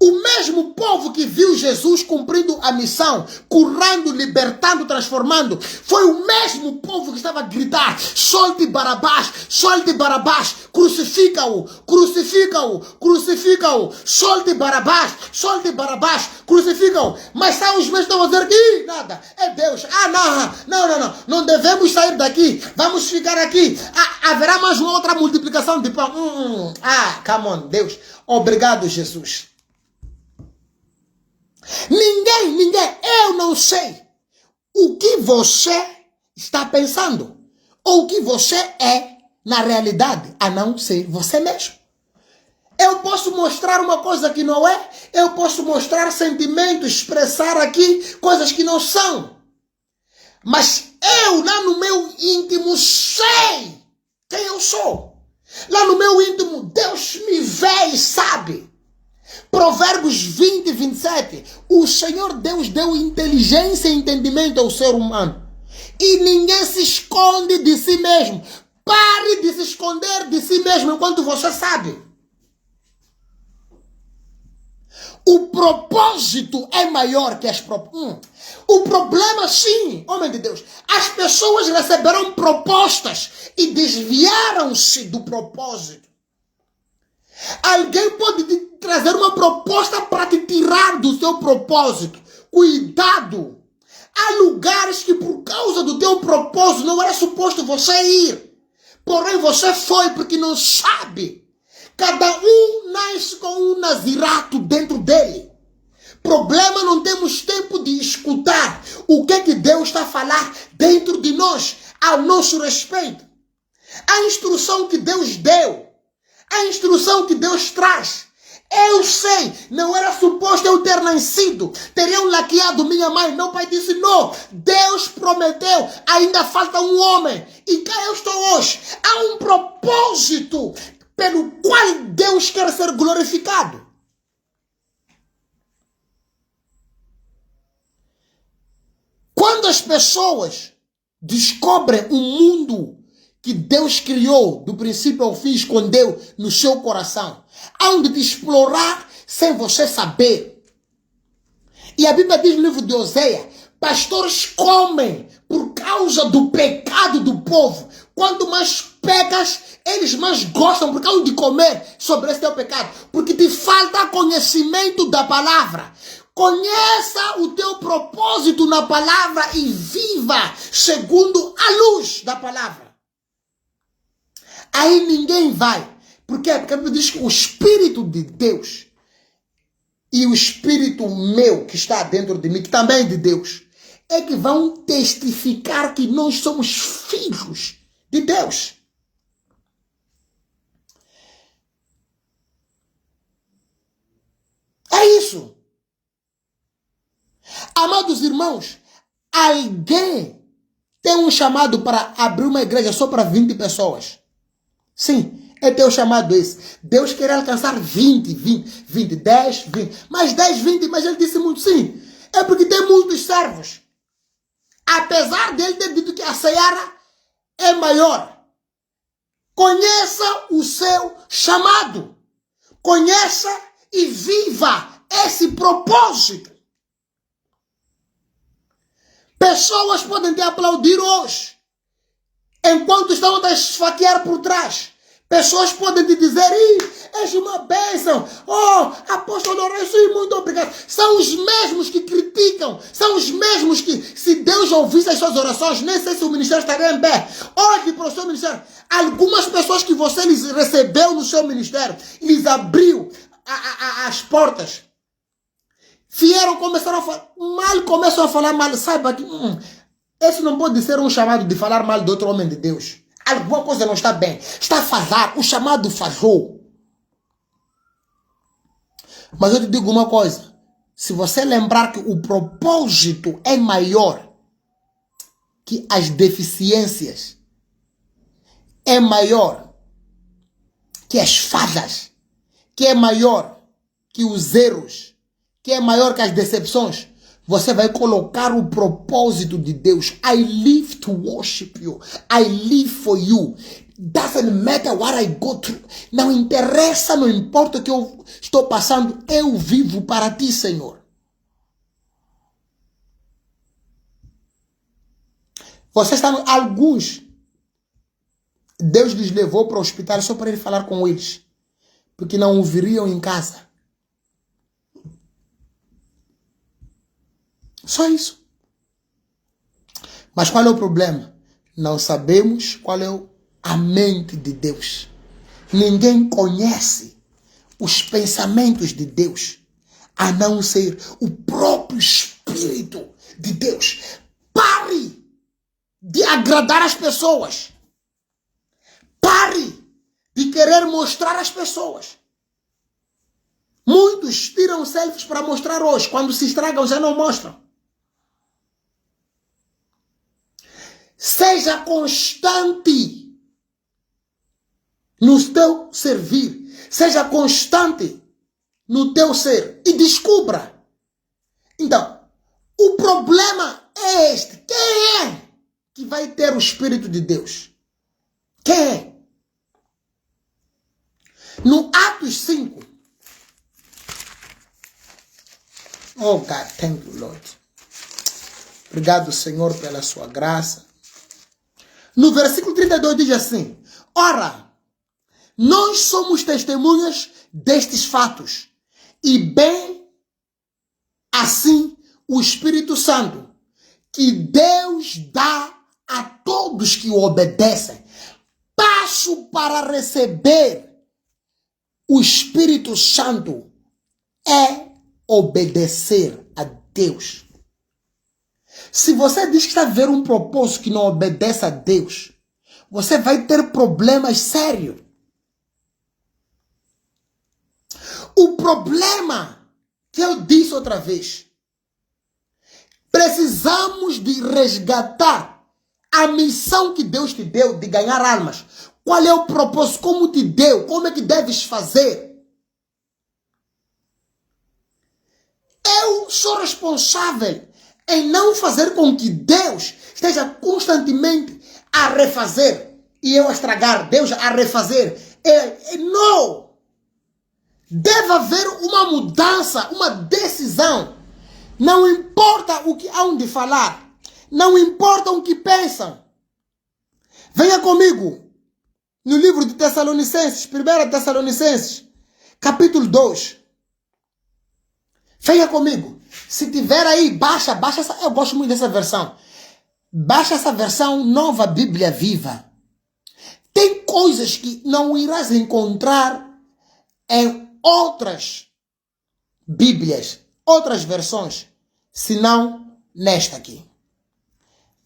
O mesmo povo que viu Jesus cumprindo a missão, curando, libertando, transformando, foi o mesmo povo que estava a gritar, solte Barabás, crucifica-o, crucifica-o, crucifica-o, solte Barabás, crucifica-o. Mas são os mesmos que estão a dizer que nada, é Deus. Não devemos sair daqui, vamos ficar aqui. Haverá mais uma outra multiplicação de pão. Come on, Deus. Obrigado, Jesus. Ninguém, eu não sei o que você está pensando ou o que você é na realidade, a não ser você mesmo. Eu posso mostrar uma coisa que não é, eu posso mostrar sentimentos, expressar aqui coisas que não são. Mas eu, lá no meu íntimo, sei quem eu sou. Lá no meu íntimo, Deus me vê e sabe. Provérbios 20, 27. O Senhor Deus deu inteligência e entendimento ao ser humano. E ninguém se esconde de si mesmo. Pare de se esconder de si mesmo enquanto você sabe. O propósito é maior que as O problema, sim, homem de Deus, as pessoas receberam propostas e desviaram-se do propósito. Alguém pode te trazer uma proposta para te tirar do seu propósito. Cuidado! Há lugares que por causa do teu propósito não era suposto você ir. Porém você foi porque não sabe. Cada um nasce com um nazirato dentro dele. Problema, não temos tempo de escutar o que Deus está a falar dentro de nós, ao nosso respeito. A instrução que Deus deu, a instrução que Deus traz. Eu sei, não era suposto eu ter nascido. Teriam laqueado minha mãe. Meu pai disse, não, Deus prometeu, ainda falta um homem. E cá eu estou hoje. Há um propósito pelo qual Deus quer ser glorificado. Quando as pessoas descobrem um mundo que Deus criou, do princípio ao fim, escondeu no seu coração, onde te explorar sem você saber. E a Bíblia diz no livro de Oséias, pastores comem por causa do pecado do povo. Quanto mais pecas, eles mais gostam por causa de comer sobre esse teu pecado. Porque te falta conhecimento da palavra. Conheça o teu propósito na palavra e viva segundo a luz da palavra. Aí ninguém vai. Por quê? Porque a Bíblia diz que o Espírito de Deus e o Espírito meu que está dentro de mim, que também é de Deus, é que vão testificar que nós somos filhos de Deus. É isso. Amados irmãos, alguém tem um chamado para abrir uma igreja só para 20 pessoas. Sim, é teu chamado esse. Deus quer alcançar 20, 10, 20. Mas 10, 20, mas ele disse muito sim. É porque tem muitos servos. Apesar dele ter dito que a seara é maior. Conheça o seu chamado. Conheça e viva esse propósito. Pessoas podem te aplaudir hoje, enquanto estão a esfaquear por trás. Pessoas podem te dizer, és uma bênção. Oh, apóstolo Lourenço, muito obrigado. São os mesmos que criticam. São os mesmos que, se Deus ouvisse as suas orações, nem sei se o ministério estaria em pé. Olhe para o seu ministério. Algumas pessoas que você lhes recebeu no seu ministério, lhes abriu as portas. Vieram, começaram a falar, começam a falar mal, saiba que Esse não pode ser um chamado de falar mal de outro homem de Deus. Alguma coisa não está bem. Está a falhar. O chamado falhou. Mas eu te digo uma coisa. Se você lembrar que o propósito é maior que as deficiências, é maior que as falhas, que é maior que os erros, que é maior que as decepções, você vai colocar o propósito de Deus. I live to worship you. I live for you. Doesn't matter what I go through. Não interessa, não importa o que eu estou passando. Eu vivo para ti, Senhor. Vocês estão, alguns, Deus lhes levou para o hospital só para ele falar com eles. Porque não o viriam em casa. Só isso. Mas qual é o problema? Não sabemos qual é a mente de Deus. Ninguém conhece os pensamentos de Deus, a não ser o próprio Espírito de Deus. Pare de agradar as pessoas. Pare de querer mostrar às pessoas. Muitos tiram selfies para mostrar hoje. Quando se estragam, já não mostram. Seja constante no teu servir. Seja constante no teu ser. E descubra. Então, o problema é este. Quem é que vai ter o Espírito de Deus? Quem é? No Atos 5. Oh God, thank you, Lord. Obrigado, Senhor, pela sua graça. No versículo 32 diz assim: ora, nós somos testemunhas destes fatos, e bem assim o Espírito Santo, que Deus dá a todos que o obedecem. Passo para receber o Espírito Santo é obedecer a Deus. Se você diz que está a ver um propósito que não obedece a Deus, você vai ter problemas sérios. O problema, que eu disse outra vez, precisamos de resgatar a missão que Deus te deu de ganhar almas. Qual é o propósito? Como te deu? Como é que deves fazer? Eu sou responsável em não fazer com que Deus esteja constantemente a refazer e eu a estragar, Deus a refazer. Não! Deve haver uma mudança, uma decisão. Não importa o que hão de falar, não importa o que pensam. Venha comigo no livro de Tessalonicenses, 1 Tessalonicenses, capítulo 2. Venha comigo. Se tiver aí, baixa essa. Eu gosto muito dessa versão. Baixa essa versão Nova Bíblia Viva. Tem coisas que não irás encontrar em outras Bíblias, outras versões, senão nesta aqui.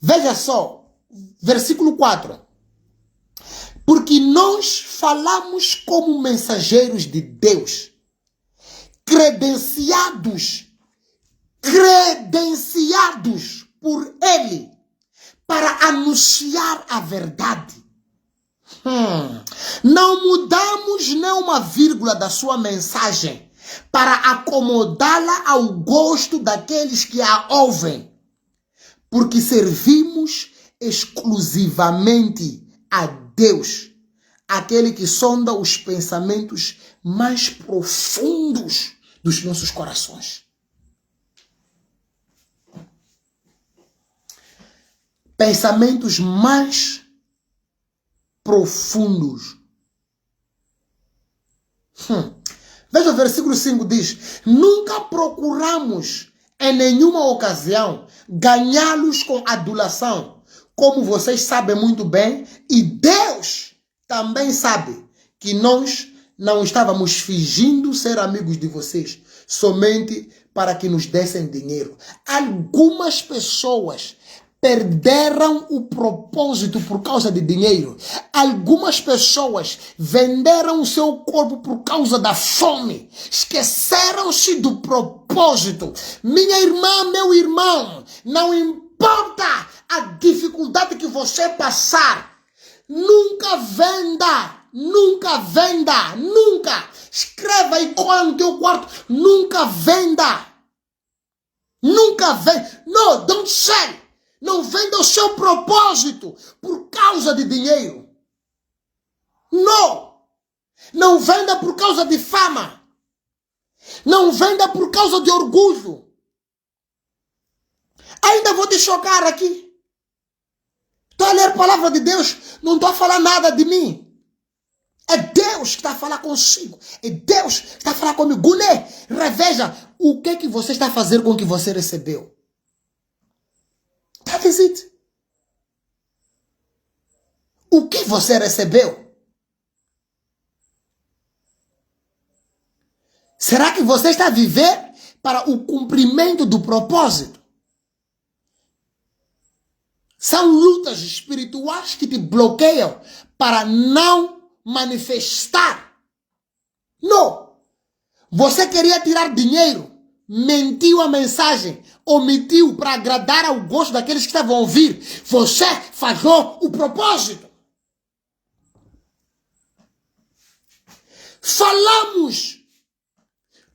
Veja só, versículo 4. Porque nós falamos como mensageiros de Deus, credenciados por Ele para anunciar a verdade. Não mudamos nem uma vírgula da sua mensagem para acomodá-la ao gosto daqueles que a ouvem, porque servimos exclusivamente a Deus, aquele que sonda os pensamentos mais profundos dos nossos corações. Pensamentos mais profundos. Veja o versículo 5 diz: nunca procuramos em nenhuma ocasião ganhá-los com adulação, como vocês sabem muito bem, e Deus também sabe que nós não estávamos fingindo ser amigos de vocês, somente para que nos dessem dinheiro. Algumas pessoas perderam o propósito por causa de dinheiro. Algumas pessoas venderam o seu corpo por causa da fome. Esqueceram-se do propósito. Minha irmã, meu irmão, não importa a dificuldade que você passar, nunca venda, nunca venda, nunca. Escreva aí qual é no teu quarto, nunca venda. Nunca venda. No, don't sell. Não venda o seu propósito por causa de dinheiro. Não. Não venda por causa de fama. Não venda por causa de orgulho. Ainda vou te chocar aqui. Estou a ler a palavra de Deus, não estou a falar nada de mim. É Deus que está a falar consigo. É Deus que está a falar comigo. Né? Reveja o que você está a fazer com o que você recebeu. That is it. O que você recebeu? Será que você está a viver para o cumprimento do propósito? São lutas espirituais que te bloqueiam para não manifestar. Não. Você queria tirar dinheiro, mentiu a mensagem, omitiu para agradar ao gosto daqueles que estavam a ouvir. Você falhou o propósito. Falamos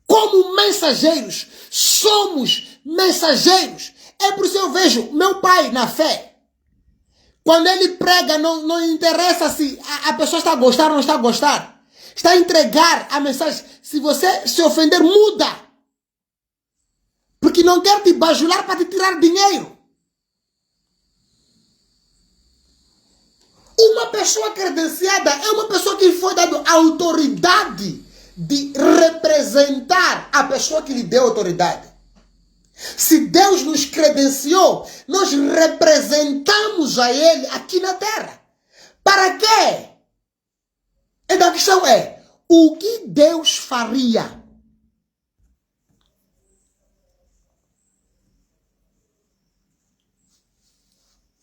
como mensageiros. Somos mensageiros. É por isso que eu vejo meu pai na fé. Quando ele prega, não interessa se a pessoa está a gostar ou não está a gostar. Está a entregar a mensagem. Se você se ofender, muda. Porque não quer te bajular para te tirar dinheiro. Uma pessoa credenciada é uma pessoa que foi dada autoridade de representar a pessoa que lhe deu autoridade. Se Deus nos credenciou, nós representamos a Ele aqui na terra. Para quê? E a questão é, o que Deus faria?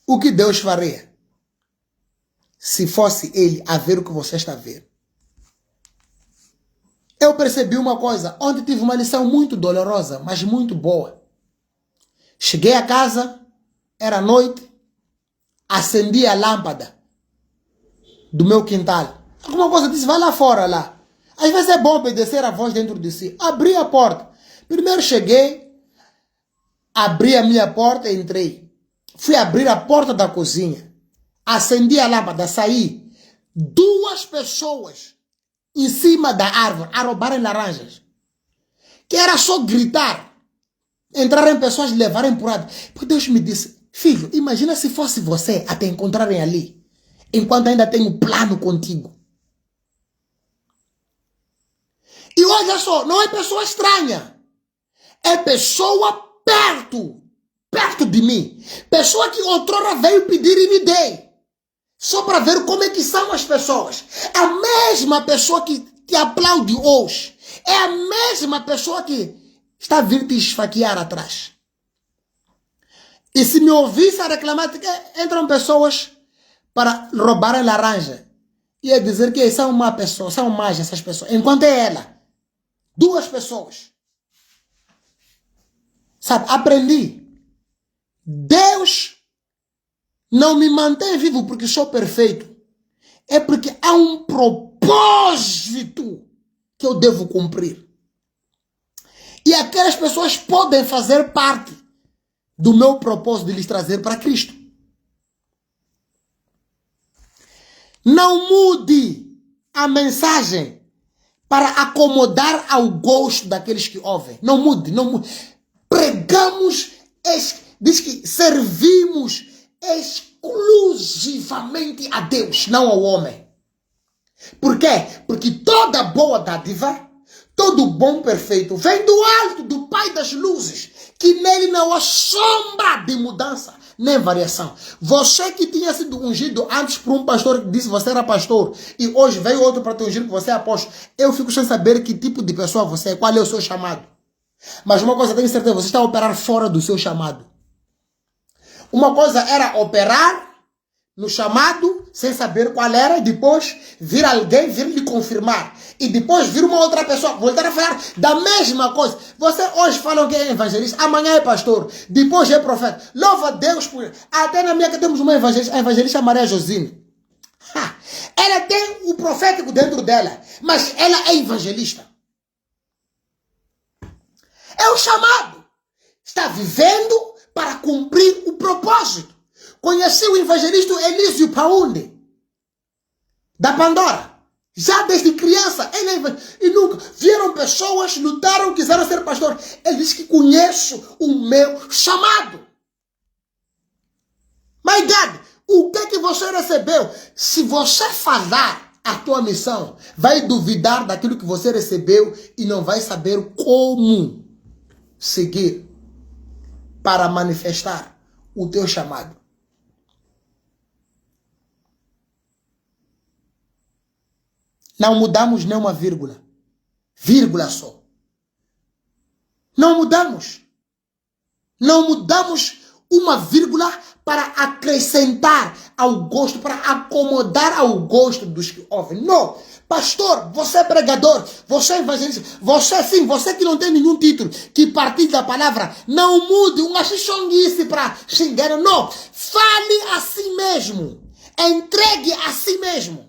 O que Deus faria? Se fosse Ele a ver o que você está a ver. Eu percebi uma coisa. Ontem tive uma lição muito dolorosa, mas muito boa. Cheguei a casa, era noite, acendi a lâmpada do meu quintal. Alguma coisa disse, vai lá fora lá. Às vezes é bom obedecer a voz dentro de si. Abri a porta. Primeiro cheguei, abri a minha porta e entrei. Fui abrir a porta da cozinha. Acendi a lâmpada, saí. 2 pessoas em cima da árvore a roubarem laranjas. Que era só gritar. Entrarem pessoas e levarem por lado. Porque Deus me disse, filho, imagina se fosse você a te encontrarem ali. Enquanto ainda tenho plano contigo. E olha só, não é pessoa estranha. É pessoa perto de mim. Pessoa que outrora veio pedir e me dei. Só para ver como é que são as pessoas. A mesma pessoa que te aplaude hoje. É a mesma pessoa que está a vir te esfaquear atrás. E se me ouvisse a reclamar, entram pessoas para roubarem laranja. E a dizer que são uma pessoa, são mais essas pessoas. Enquanto é ela. 2 pessoas. Sabe, aprendi. Deus não me mantém vivo porque sou perfeito. É porque há um propósito que eu devo cumprir. E aquelas pessoas podem fazer parte do meu propósito de lhes trazer para Cristo. Não mude a mensagem para acomodar ao gosto daqueles que ouvem. Não mude, não mude. Pregamos, diz que servimos exclusivamente a Deus, não ao homem. Por quê? Porque toda boa dádiva, todo bom perfeito vem do alto, do Pai das luzes, que nele não há sombra de mudança, nem variação. Você que tinha sido ungido antes por um pastor que disse que você era pastor, e hoje veio outro para te ungir que você é apóstolo, eu fico sem saber que tipo de pessoa você é, qual é o seu chamado. Mas uma coisa, tenho certeza, você está a operar fora do seu chamado. Uma coisa era operar no chamado, sem saber qual era, e depois vir alguém, vir lhe confirmar. E depois vir uma outra pessoa, voltar a falar da mesma coisa. Você hoje falam que é evangelista, amanhã é pastor, depois é profeta. Louva a Deus por... Até na minha que temos uma evangelista, a evangelista Maria Josine. Ela tem o profético dentro dela, mas ela é evangelista. É o chamado. Está vivendo para cumprir o propósito. Conheci o evangelista Elísio Paundi, da Pandora. Já desde criança, ele é e nunca vieram pessoas, lutaram, quiseram ser pastor. Ele disse que conheço o meu chamado. My God, o que é que você recebeu? Se você falar a tua missão, vai duvidar daquilo que você recebeu e não vai saber como seguir para manifestar o teu chamado. Não mudamos nem uma vírgula. Vírgula só. Não mudamos. Não mudamos uma vírgula para acrescentar ao gosto, para acomodar ao gosto dos que ouvem. Não. Pastor, você é pregador, você é evangelista, você sim, você que não tem nenhum título, que partilha a palavra, não mude uma xixonguice para xingar. Não. Fale a si mesmo. Entregue a si mesmo.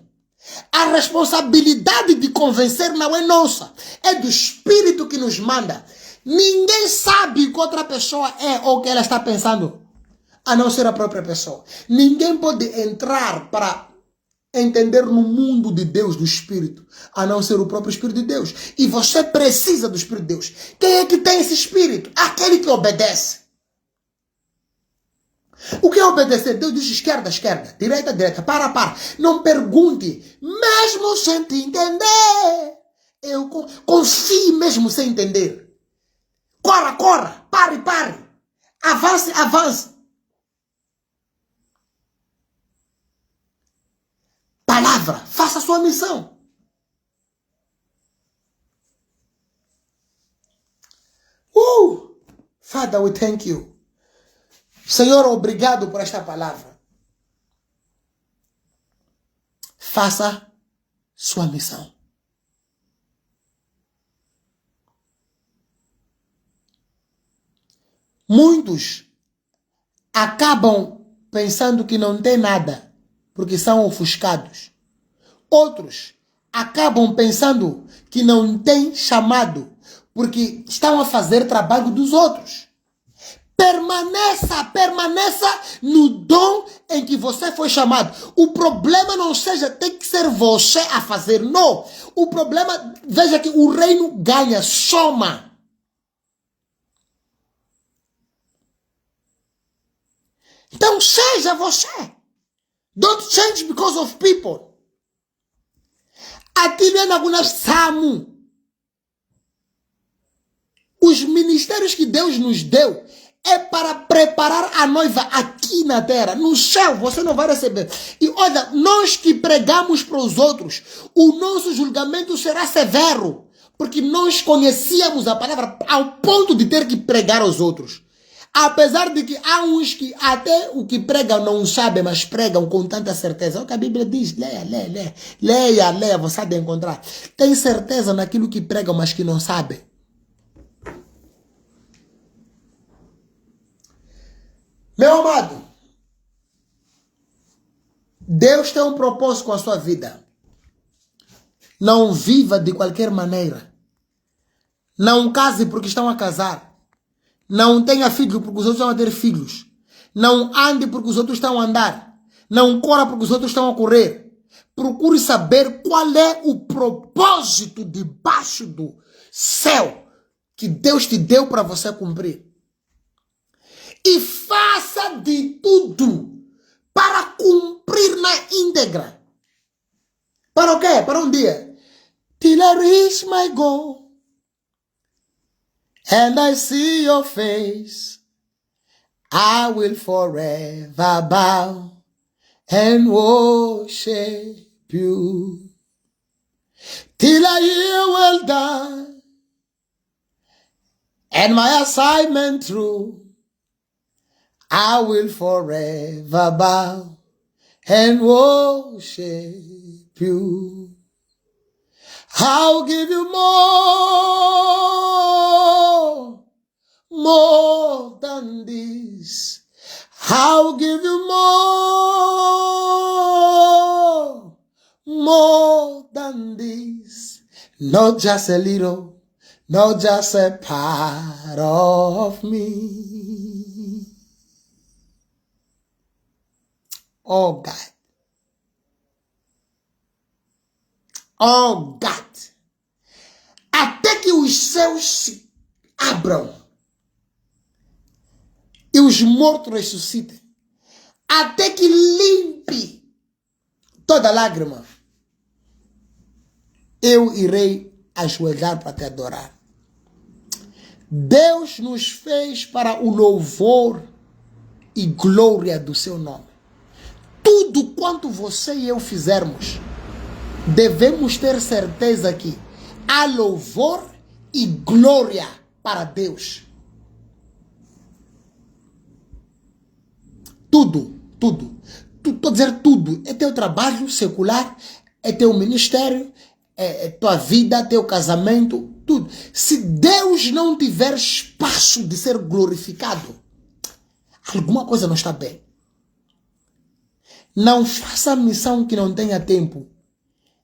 A responsabilidade de convencer não é nossa, é do Espírito que nos manda. Ninguém sabe o que outra pessoa é ou o que ela está pensando, a não ser a própria pessoa. Ninguém pode entrar para entender no mundo de Deus, do Espírito, a não ser o próprio Espírito de Deus. E você precisa do Espírito de Deus. Quem é que tem esse Espírito? Aquele que obedece. O que é obedecer? Deus diz esquerda, esquerda, direita, direita, para. Não pergunte, mesmo sem te entender. Eu confie mesmo sem entender. Corra, pare. Avance. Palavra, faça a sua missão. Father, we thank you. Senhor, obrigado por esta palavra. Faça sua missão. Muitos acabam pensando que não tem nada, porque são ofuscados. Outros acabam pensando que não tem chamado, porque estão a fazer trabalho dos outros. Permaneça no dom em que você foi chamado. O problema não tem que ser você a fazer, não. O problema, veja que o reino ganha, soma. Então seja você. Don't change because of people. Aqui vem algumas Samu. Os ministérios que Deus nos deu é para preparar a noiva aqui na terra. No céu você não vai receber. E olha, nós que pregamos para os outros, o nosso julgamento será severo. Porque nós conhecíamos a palavra ao ponto de ter que pregar aos outros. Apesar de que há uns que até o que pregam não sabem, mas pregam com tanta certeza. É o que a Bíblia diz. Leia, você há de encontrar. Tem certeza naquilo que pregam, mas que não sabem. Meu amado, Deus tem um propósito com a sua vida. Não viva de qualquer maneira. Não case porque estão a casar. Não tenha filhos porque os outros estão a ter filhos. Não ande porque os outros estão a andar. Não corra porque os outros estão a correr. Procure saber qual é o propósito debaixo do céu que Deus te deu para você cumprir. E faça de tudo para cumprir na íntegra. Para o quê? Para um dia. Till I reach my goal. And I see your face. I will forever bow and worship you. Till I hear well done and my assignment through. I will forever bow and worship you. I'll give you more than this. I'll give you more than this. Not just a little, not just a part of me. Oh God. Oh God. Até que os céus se abram e os mortos ressuscitem. Até que limpe toda lágrima. Eu irei ajoelhar para te adorar. Deus nos fez para o louvor e glória do seu nome. Tudo quanto você e eu fizermos, devemos ter certeza que há louvor e glória para Deus. Tudo. Estou a dizer tudo. É teu trabalho secular, é teu ministério, é tua vida, teu casamento, tudo. Se Deus não tiver espaço de ser glorificado, alguma coisa não está bem. Não faça missão que não tenha tempo.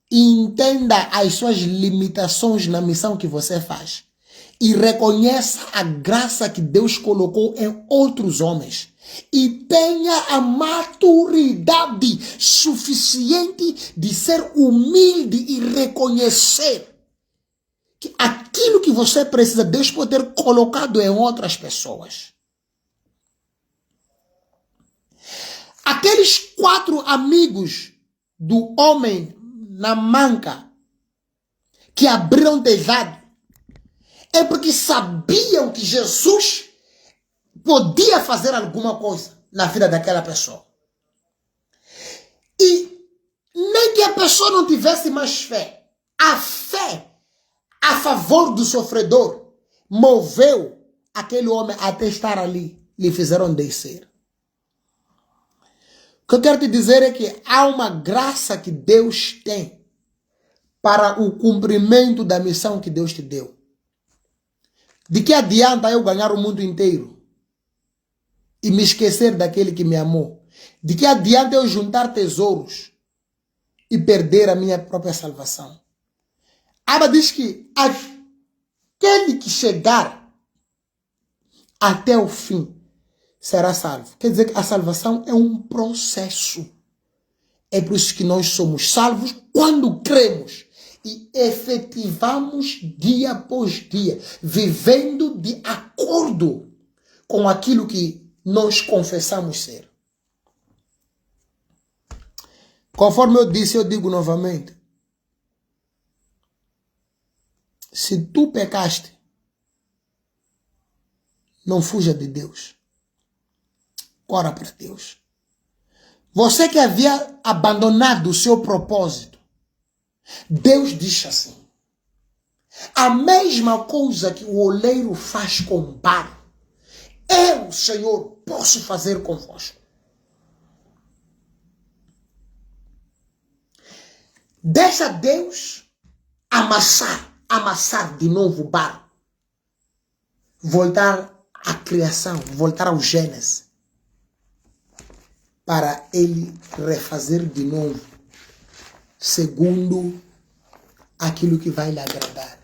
E entenda as suas limitações na missão que você faz. E reconheça a graça que Deus colocou em outros homens. E tenha a maturidade suficiente de ser humilde e reconhecer que aquilo que você precisa, Deus pode ter colocado em outras pessoas. Aqueles 4 amigos do homem na manca que abriram telhado é porque sabiam que Jesus podia fazer alguma coisa na vida daquela pessoa. E nem que a pessoa não tivesse mais fé, a fé a favor do sofredor moveu aquele homem até estar ali. Lhe fizeram descer. O que eu quero te dizer é que há uma graça que Deus tem para o cumprimento da missão que Deus te deu. De que adianta eu ganhar o mundo inteiro e me esquecer daquele que me amou? De que adianta eu juntar tesouros e perder a minha própria salvação? A Bíblia diz que aquele que chegar até o fim será salvo. Quer dizer que a salvação é um processo. É por isso que nós somos salvos quando cremos e efetivamos dia após dia, vivendo de acordo com aquilo que nós confessamos ser. Conforme eu disse, eu digo novamente. Se tu pecaste, não fuja de Deus. Ora para Deus. Você que havia abandonado o seu propósito, Deus diz assim: a mesma coisa que o oleiro faz com o barro, eu, Senhor, posso fazer convosco. Deixa Deus amassar de novo o barro. Voltar à criação, voltar ao Gênesis. Para ele refazer de novo, segundo aquilo que vai lhe agradar.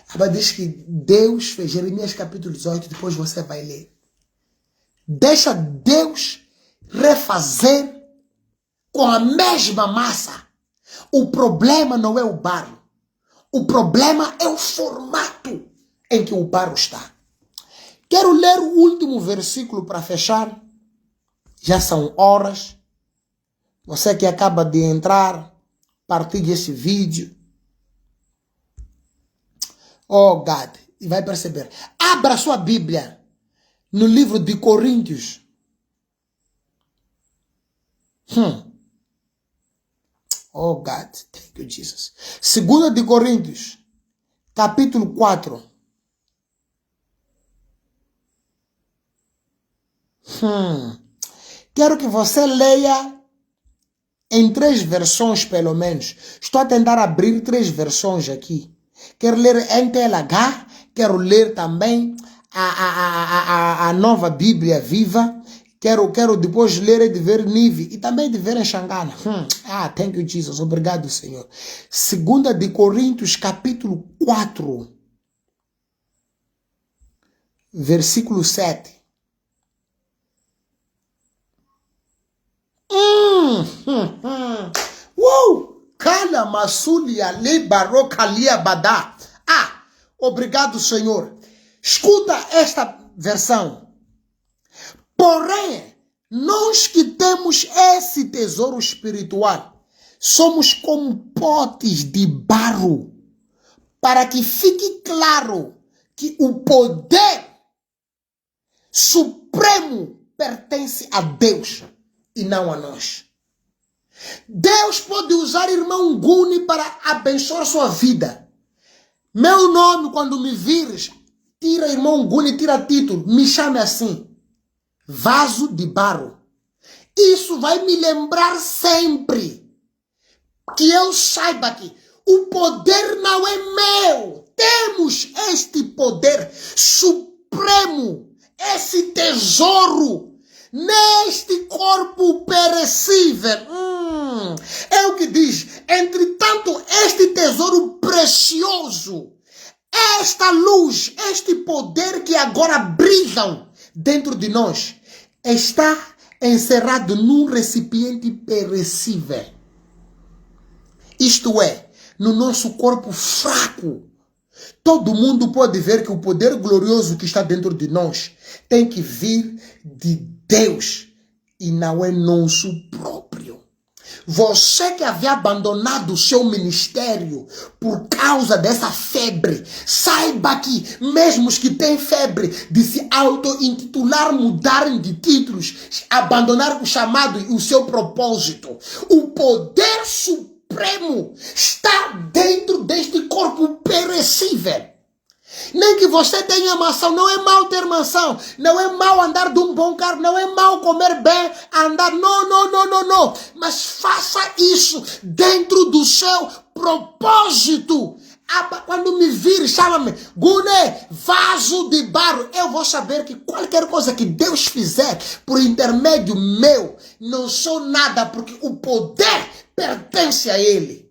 A Bíblia diz que Deus fez, Jeremias capítulo 18, depois você vai ler. Deixa Deus refazer com a mesma massa. O problema não é o barro. O problema é o formato em que o barro está. Quero ler o último versículo para fechar. Já são horas. Você que acaba de entrar, partilhe esse vídeo. Oh God, e vai perceber. Abra sua Bíblia no livro de Coríntios. Oh God, thank you Jesus. 2 de Coríntios, capítulo 4. Quero que você leia em 3 versões, pelo menos. Estou a tentar abrir 3 versões aqui. Quero ler NTLH, quero ler também a nova Bíblia Viva. Quero depois ler e de ver Nive e também de ver em Xangana. Thank you, Jesus. Obrigado, Senhor. 2 de Coríntios, capítulo 4, versículo 7. Kala masulia le barocalia badá. Obrigado, Senhor. Escuta esta versão. Porém, nós que temos esse tesouro espiritual, somos como potes de barro, para que fique claro que o poder supremo pertence a Deus e não a nós. Deus pode usar irmão Guni para abençoar sua vida. Meu nome, quando me vires, tira irmão Guni, tira título, me chame assim. Vaso de barro. Isso vai me lembrar sempre que eu saiba que o poder não é meu. Temos este poder supremo, esse tesouro neste corpo perecível. É o que diz. Entretanto, este tesouro precioso, esta luz, este poder que agora brilham dentro de nós, está encerrado num recipiente perecível. Isto é, no nosso corpo fraco. Todo mundo pode ver que o poder glorioso que está dentro de nós tem que vir de Deus e não é nosso próprio. Você que havia abandonado o seu ministério por causa dessa febre, saiba que mesmo os que têm febre de se auto-intitular, mudarem de títulos, abandonar o chamado e o seu propósito, o poder supremo está dentro deste corpo perecível. Nem que você tenha mansão, não é mal ter mansão, não é mal andar de um bom carro, não é mal comer bem, andar, não. Mas faça isso dentro do seu propósito. Quando me vir, chama-me, Gune, vaso de barro. Eu vou saber que qualquer coisa que Deus fizer por intermédio meu, não sou nada, porque o poder pertence a Ele.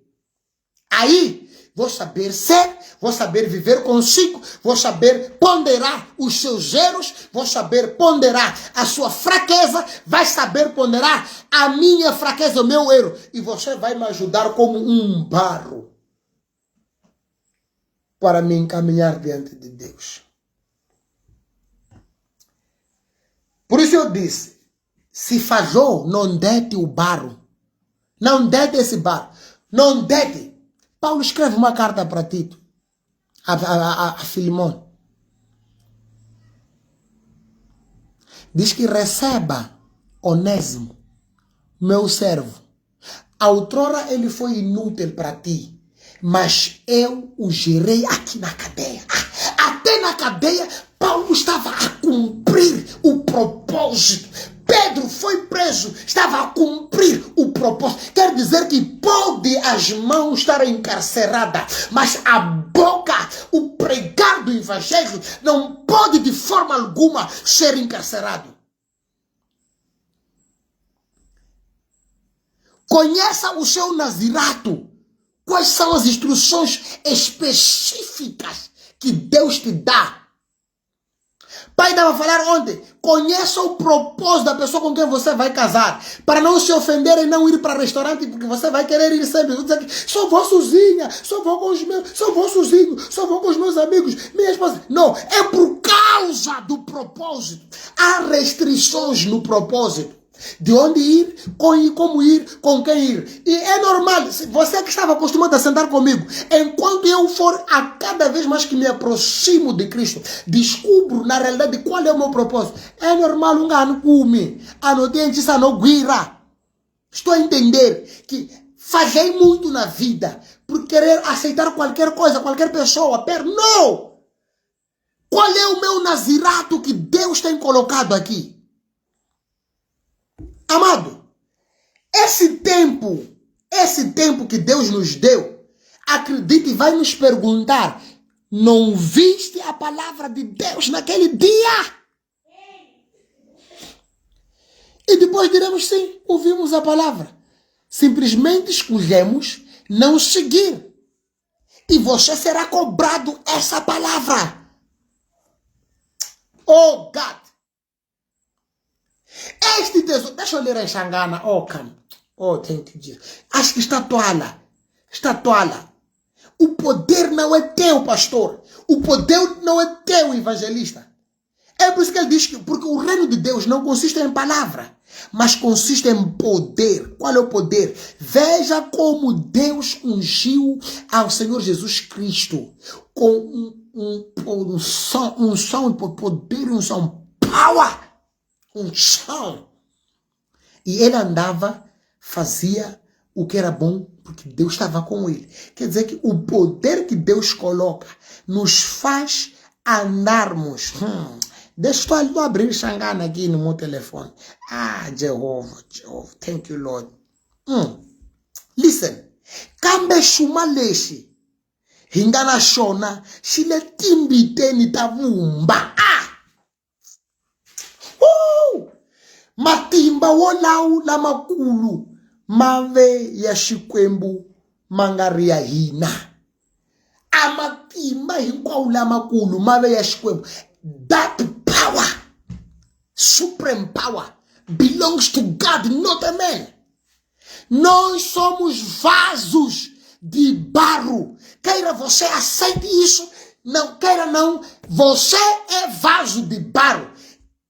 Aí, vou saber ser, vou saber viver consigo, vou saber ponderar os seus erros, vou saber ponderar a sua fraqueza, vai saber ponderar a minha fraqueza, o meu erro. E você vai me ajudar como um barro para me encaminhar diante de Deus. Por isso eu disse, se falhou, não dete o barro. Não dete esse barro. Não dete. Paulo escreve uma carta para Tito, a Filimão. Diz que receba Onésimo, meu servo. Outrora ele foi inútil para ti, mas eu o gerei aqui na cadeia. Até na cadeia, Paulo estava a cumprir o propósito. Pedro foi preso, estava a cumprir o propósito. Quer dizer que pode as mãos estar encarceradas, mas a boca, o pregar do evangelho, não pode de forma alguma ser encarcerado. Conheça o seu nazirato. Quais são as instruções específicas que Deus te dá? Pai estava a falar ontem, conheça o propósito da pessoa com quem você vai casar, para não se ofender e não ir para restaurante, porque você vai querer ir sempre. Você dizer que só vou sozinha, só vou com os meus, só vou sozinho, só vou com os meus amigos, minha esposa. Não, é por causa do propósito. Há restrições no propósito. De onde ir, como ir, com quem ir. E é normal, você que estava acostumado a sentar comigo, enquanto eu for a cada vez mais que me aproximo de Cristo, descubro na realidade qual é o meu propósito. É normal um ano come, estou a entender que falhei muito na vida por querer aceitar qualquer coisa, qualquer pessoa. Não! Qual é o meu nazirato que Deus tem colocado aqui? Amado, esse tempo que Deus nos deu, acredite, vai nos perguntar: não viste a palavra de Deus naquele dia? E depois diremos sim, ouvimos a palavra. Simplesmente escolhemos não seguir. E você será cobrado essa palavra. Oh, God. Este tesouro, deixa eu ler a Xangana. Oh, come. Oh, thank you, Jesus. Acho que está toala. Está toala. O poder não é teu, pastor. O poder não é teu, evangelista. É por isso que ele diz que, porque o reino de Deus não consiste em palavra, mas consiste em poder. Qual é o poder? Veja como Deus ungiu ao Senhor Jesus Cristo com um som, poder, um som, power, um som. E ele andava, fazia o que era bom, porque Deus estava com ele. Quer dizer que o poder que Deus coloca nos faz andarmos. Deixa eu abrir Xangana aqui no meu telefone. Ah, Jehovah. Thank you, Lord. Listen. Kambe shumaleshi. Hingana shona. Shile timbite nitavumba. Matimba wolau la makulu. Mave ya shikwembu mangaria hina. Amatimba hinkwau la makulu. Mave ya shikwembu. That power, supreme power, belongs to God, not a man. Nós somos vasos de barro. Queira você aceite isso, não queira não, você é vaso de barro.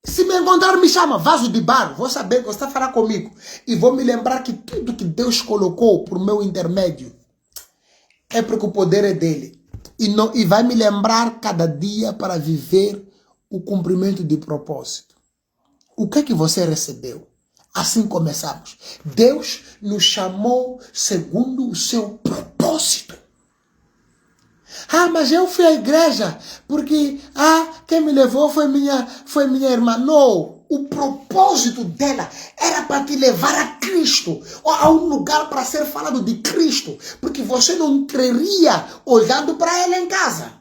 Se me encontrar, me chama vaso de barro. Vou saber que você está falando comigo. E vou me lembrar que tudo que Deus colocou por meu intermédio é porque o poder é dele. E vai me lembrar cada dia para viver o cumprimento de propósito. O que é que você recebeu? Assim começamos. Deus nos chamou segundo o seu propósito. Ah, mas eu fui à igreja porque quem me levou foi minha irmã. Não, o propósito dela era para te levar a Cristo, ou a um lugar para ser falado de Cristo, porque você não creria olhando para ela em casa.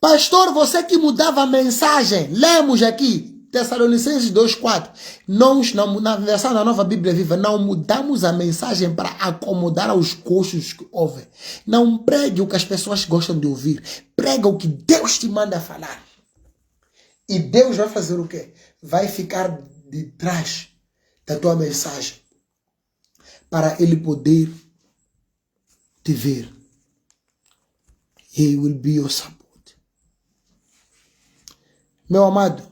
Pastor, você que mudava a mensagem, lemos aqui, Tessalonicenses 2,4. Nós, na versão da Nova Bíblia Viva, não mudamos a mensagem para acomodar aos gostos que ouvem. Não pregue o que as pessoas gostam de ouvir. Prega o que Deus te manda falar. E Deus vai fazer o quê? Vai ficar de trás da tua mensagem para Ele poder te ver. He will be your support. Meu amado,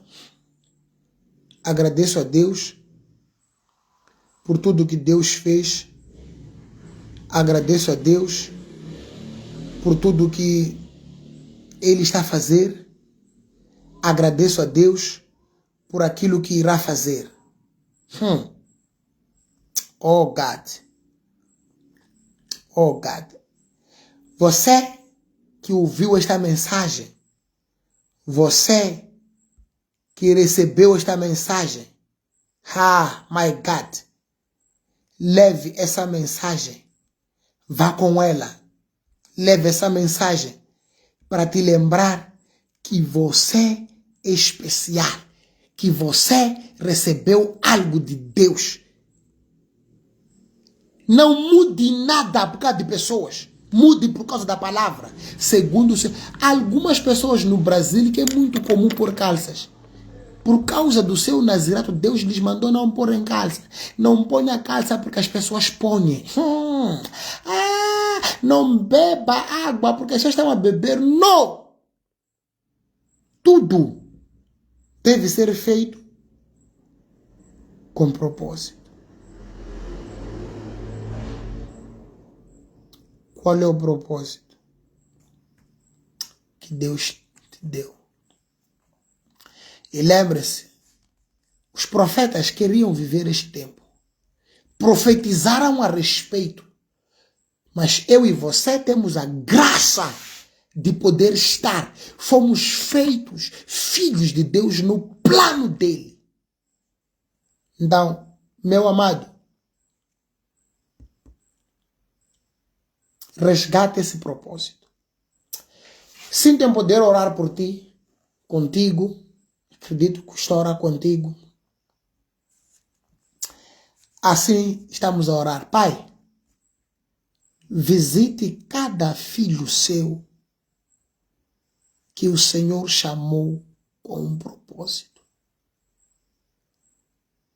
agradeço a Deus por tudo que Deus fez. Agradeço a Deus por tudo que Ele está a fazer. Agradeço a Deus por aquilo que irá fazer. Oh God. Oh God. Você que ouviu esta mensagem, você que recebeu esta mensagem, my God, leve essa mensagem, vá com ela, leve essa mensagem para te lembrar que você é especial, que você recebeu algo de Deus. Não mude nada por causa de pessoas. Mude por causa da palavra. Segundo algumas pessoas no Brasil, que é muito comum pôr calças. Por causa do seu nazirato, Deus lhes mandou não pôr em calça. Não ponha calça porque as pessoas põem. Não beba água porque vocês estão a beber. Não! Tudo deve ser feito com propósito. Qual é o propósito que Deus te deu? E lembre-se, os profetas queriam viver este tempo. Profetizaram a respeito. Mas eu e você temos a graça de poder estar. Fomos feitos filhos de Deus no plano dele. Então, meu amado, resgate esse propósito. Sinto em poder orar por ti, contigo. Acredito que estou a orar contigo. Assim estamos a orar. Pai, visite cada filho seu que o Senhor chamou com um propósito,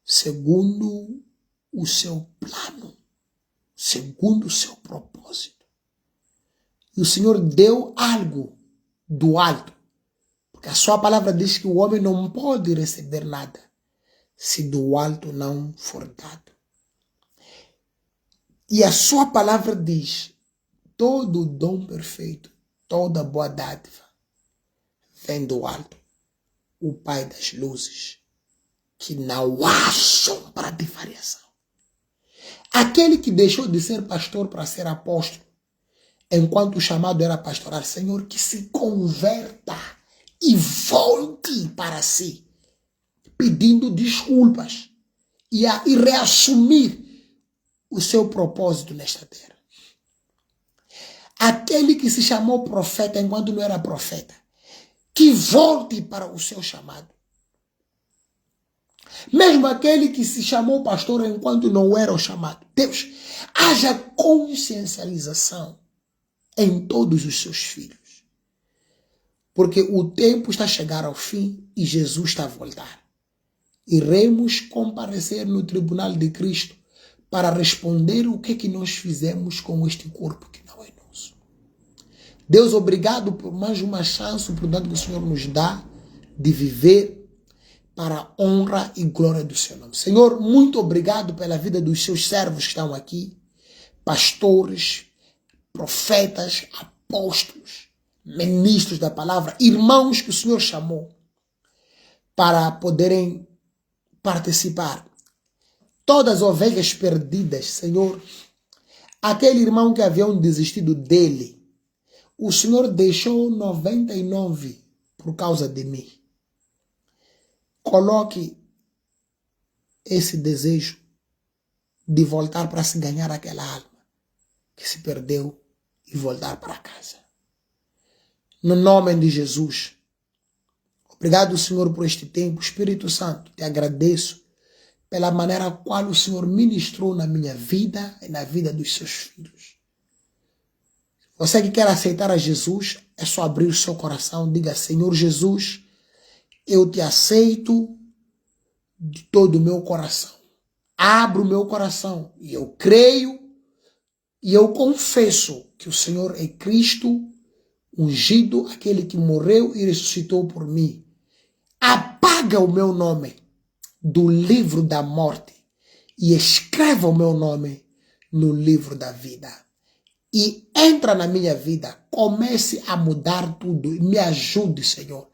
segundo o seu plano, segundo o seu propósito. E o Senhor deu algo do alto, porque a sua palavra diz que o homem não pode receber nada se do alto não for dado. E a sua palavra diz, todo dom perfeito, toda boa dádiva, vem do alto, o Pai das luzes, que não há sombra de variação. Aquele que deixou de ser pastor para ser apóstolo, enquanto o chamado era pastoral, Senhor, que se converta e volte para si, pedindo desculpas e reassumir o seu propósito nesta terra. Aquele que se chamou profeta enquanto não era profeta, que volte para o seu chamado. Mesmo aquele que se chamou pastor enquanto não era o chamado. Deus, haja consciencialização em todos os seus filhos. Porque o tempo está a chegar ao fim e Jesus está a voltar. Iremos comparecer no tribunal de Cristo para responder o que nós fizemos com este corpo que não é nosso. Deus, obrigado por mais uma chance, portanto, que o Senhor nos dá de viver para a honra e glória do seu nome. Senhor, muito obrigado pela vida dos seus servos que estão aqui, pastores, profetas, apóstolos, ministros da palavra, irmãos que o Senhor chamou para poderem participar. Todas as ovelhas perdidas, Senhor, aquele irmão que haviam desistido dele, o Senhor deixou 99 por causa de mim. Coloque esse desejo de voltar para se ganhar aquela alma que se perdeu e voltar para casa. No nome de Jesus. Obrigado, Senhor, por este tempo. Espírito Santo, te agradeço pela maneira qual o Senhor ministrou na minha vida e na vida dos seus filhos. Você que quer aceitar a Jesus, é só abrir o seu coração. Diga, Senhor Jesus, eu te aceito de todo o meu coração. Abro o meu coração e eu creio e eu confesso que o Senhor é Cristo, ungido, aquele que morreu e ressuscitou por mim. Apaga o meu nome do livro da morte e escreva o meu nome no livro da vida. E entra na minha vida, comece a mudar tudo. Me ajude, Senhor,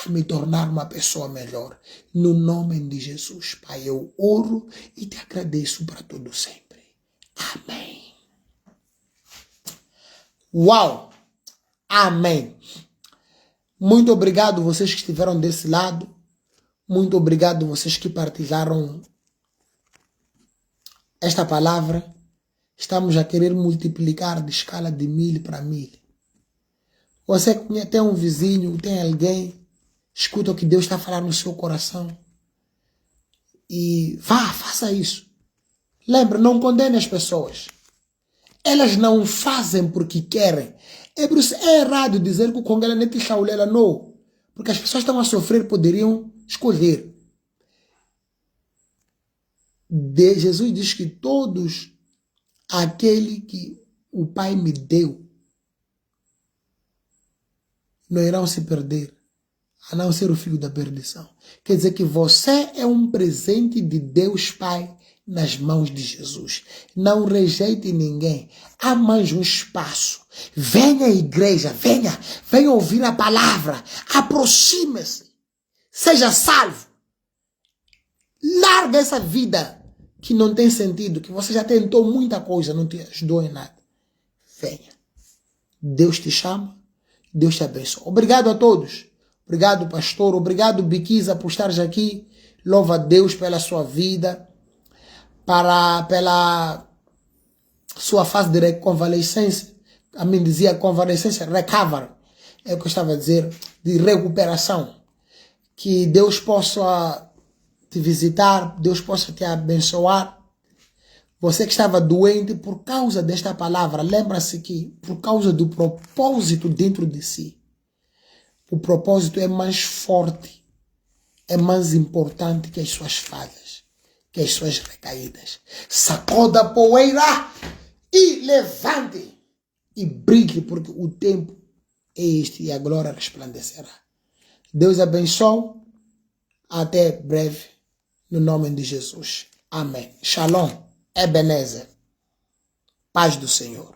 a me tornar uma pessoa melhor. No nome de Jesus, Pai, eu oro e te agradeço para todo sempre. Amém. Uau! Amém. Muito obrigado vocês que estiveram desse lado. Muito obrigado vocês que partilharam esta palavra. Estamos a querer multiplicar de escala de 1000 para 1000. Você tem um vizinho, tem alguém, escuta o que Deus está falando no seu coração. E faça isso. Lembre, não condene as pessoas. Elas não fazem porque querem. É por isso é errado dizer que o Congela nem te chaulela, não. Porque as pessoas estão a sofrer, poderiam escolher. Jesus diz que todos aquele que o Pai me deu não irão se perder, a não ser o filho da perdição. Quer dizer que você é um presente de Deus Pai nas mãos de Jesus. Não rejeite ninguém. Há mais um espaço. Venha à igreja, venha ouvir a palavra. Aproxime-se. Seja salvo. Larga essa vida que não tem sentido, que você já tentou muita coisa, não te ajudou em nada. Venha. Deus te chama, Deus te abençoe. Obrigado a todos. Obrigado, pastor. Obrigado, Biquiza, por estares aqui. Louva a Deus pela sua vida, pela sua fase de reconvalescência. A mim dizia convalescência, recovery. É o que eu estava a dizer, de recuperação. Que Deus possa te visitar, Deus possa te abençoar. Você que estava doente por causa desta palavra, lembra-se que por causa do propósito dentro de si, o propósito é mais forte, é mais importante que as suas falhas, que as suas recaídas. Sacoda a poeira e levante e brilhe, porque o tempo é este e a glória resplandecerá. Deus abençoe. Até breve, no nome de Jesus. Amém. Shalom. Ebenezer. Paz do Senhor.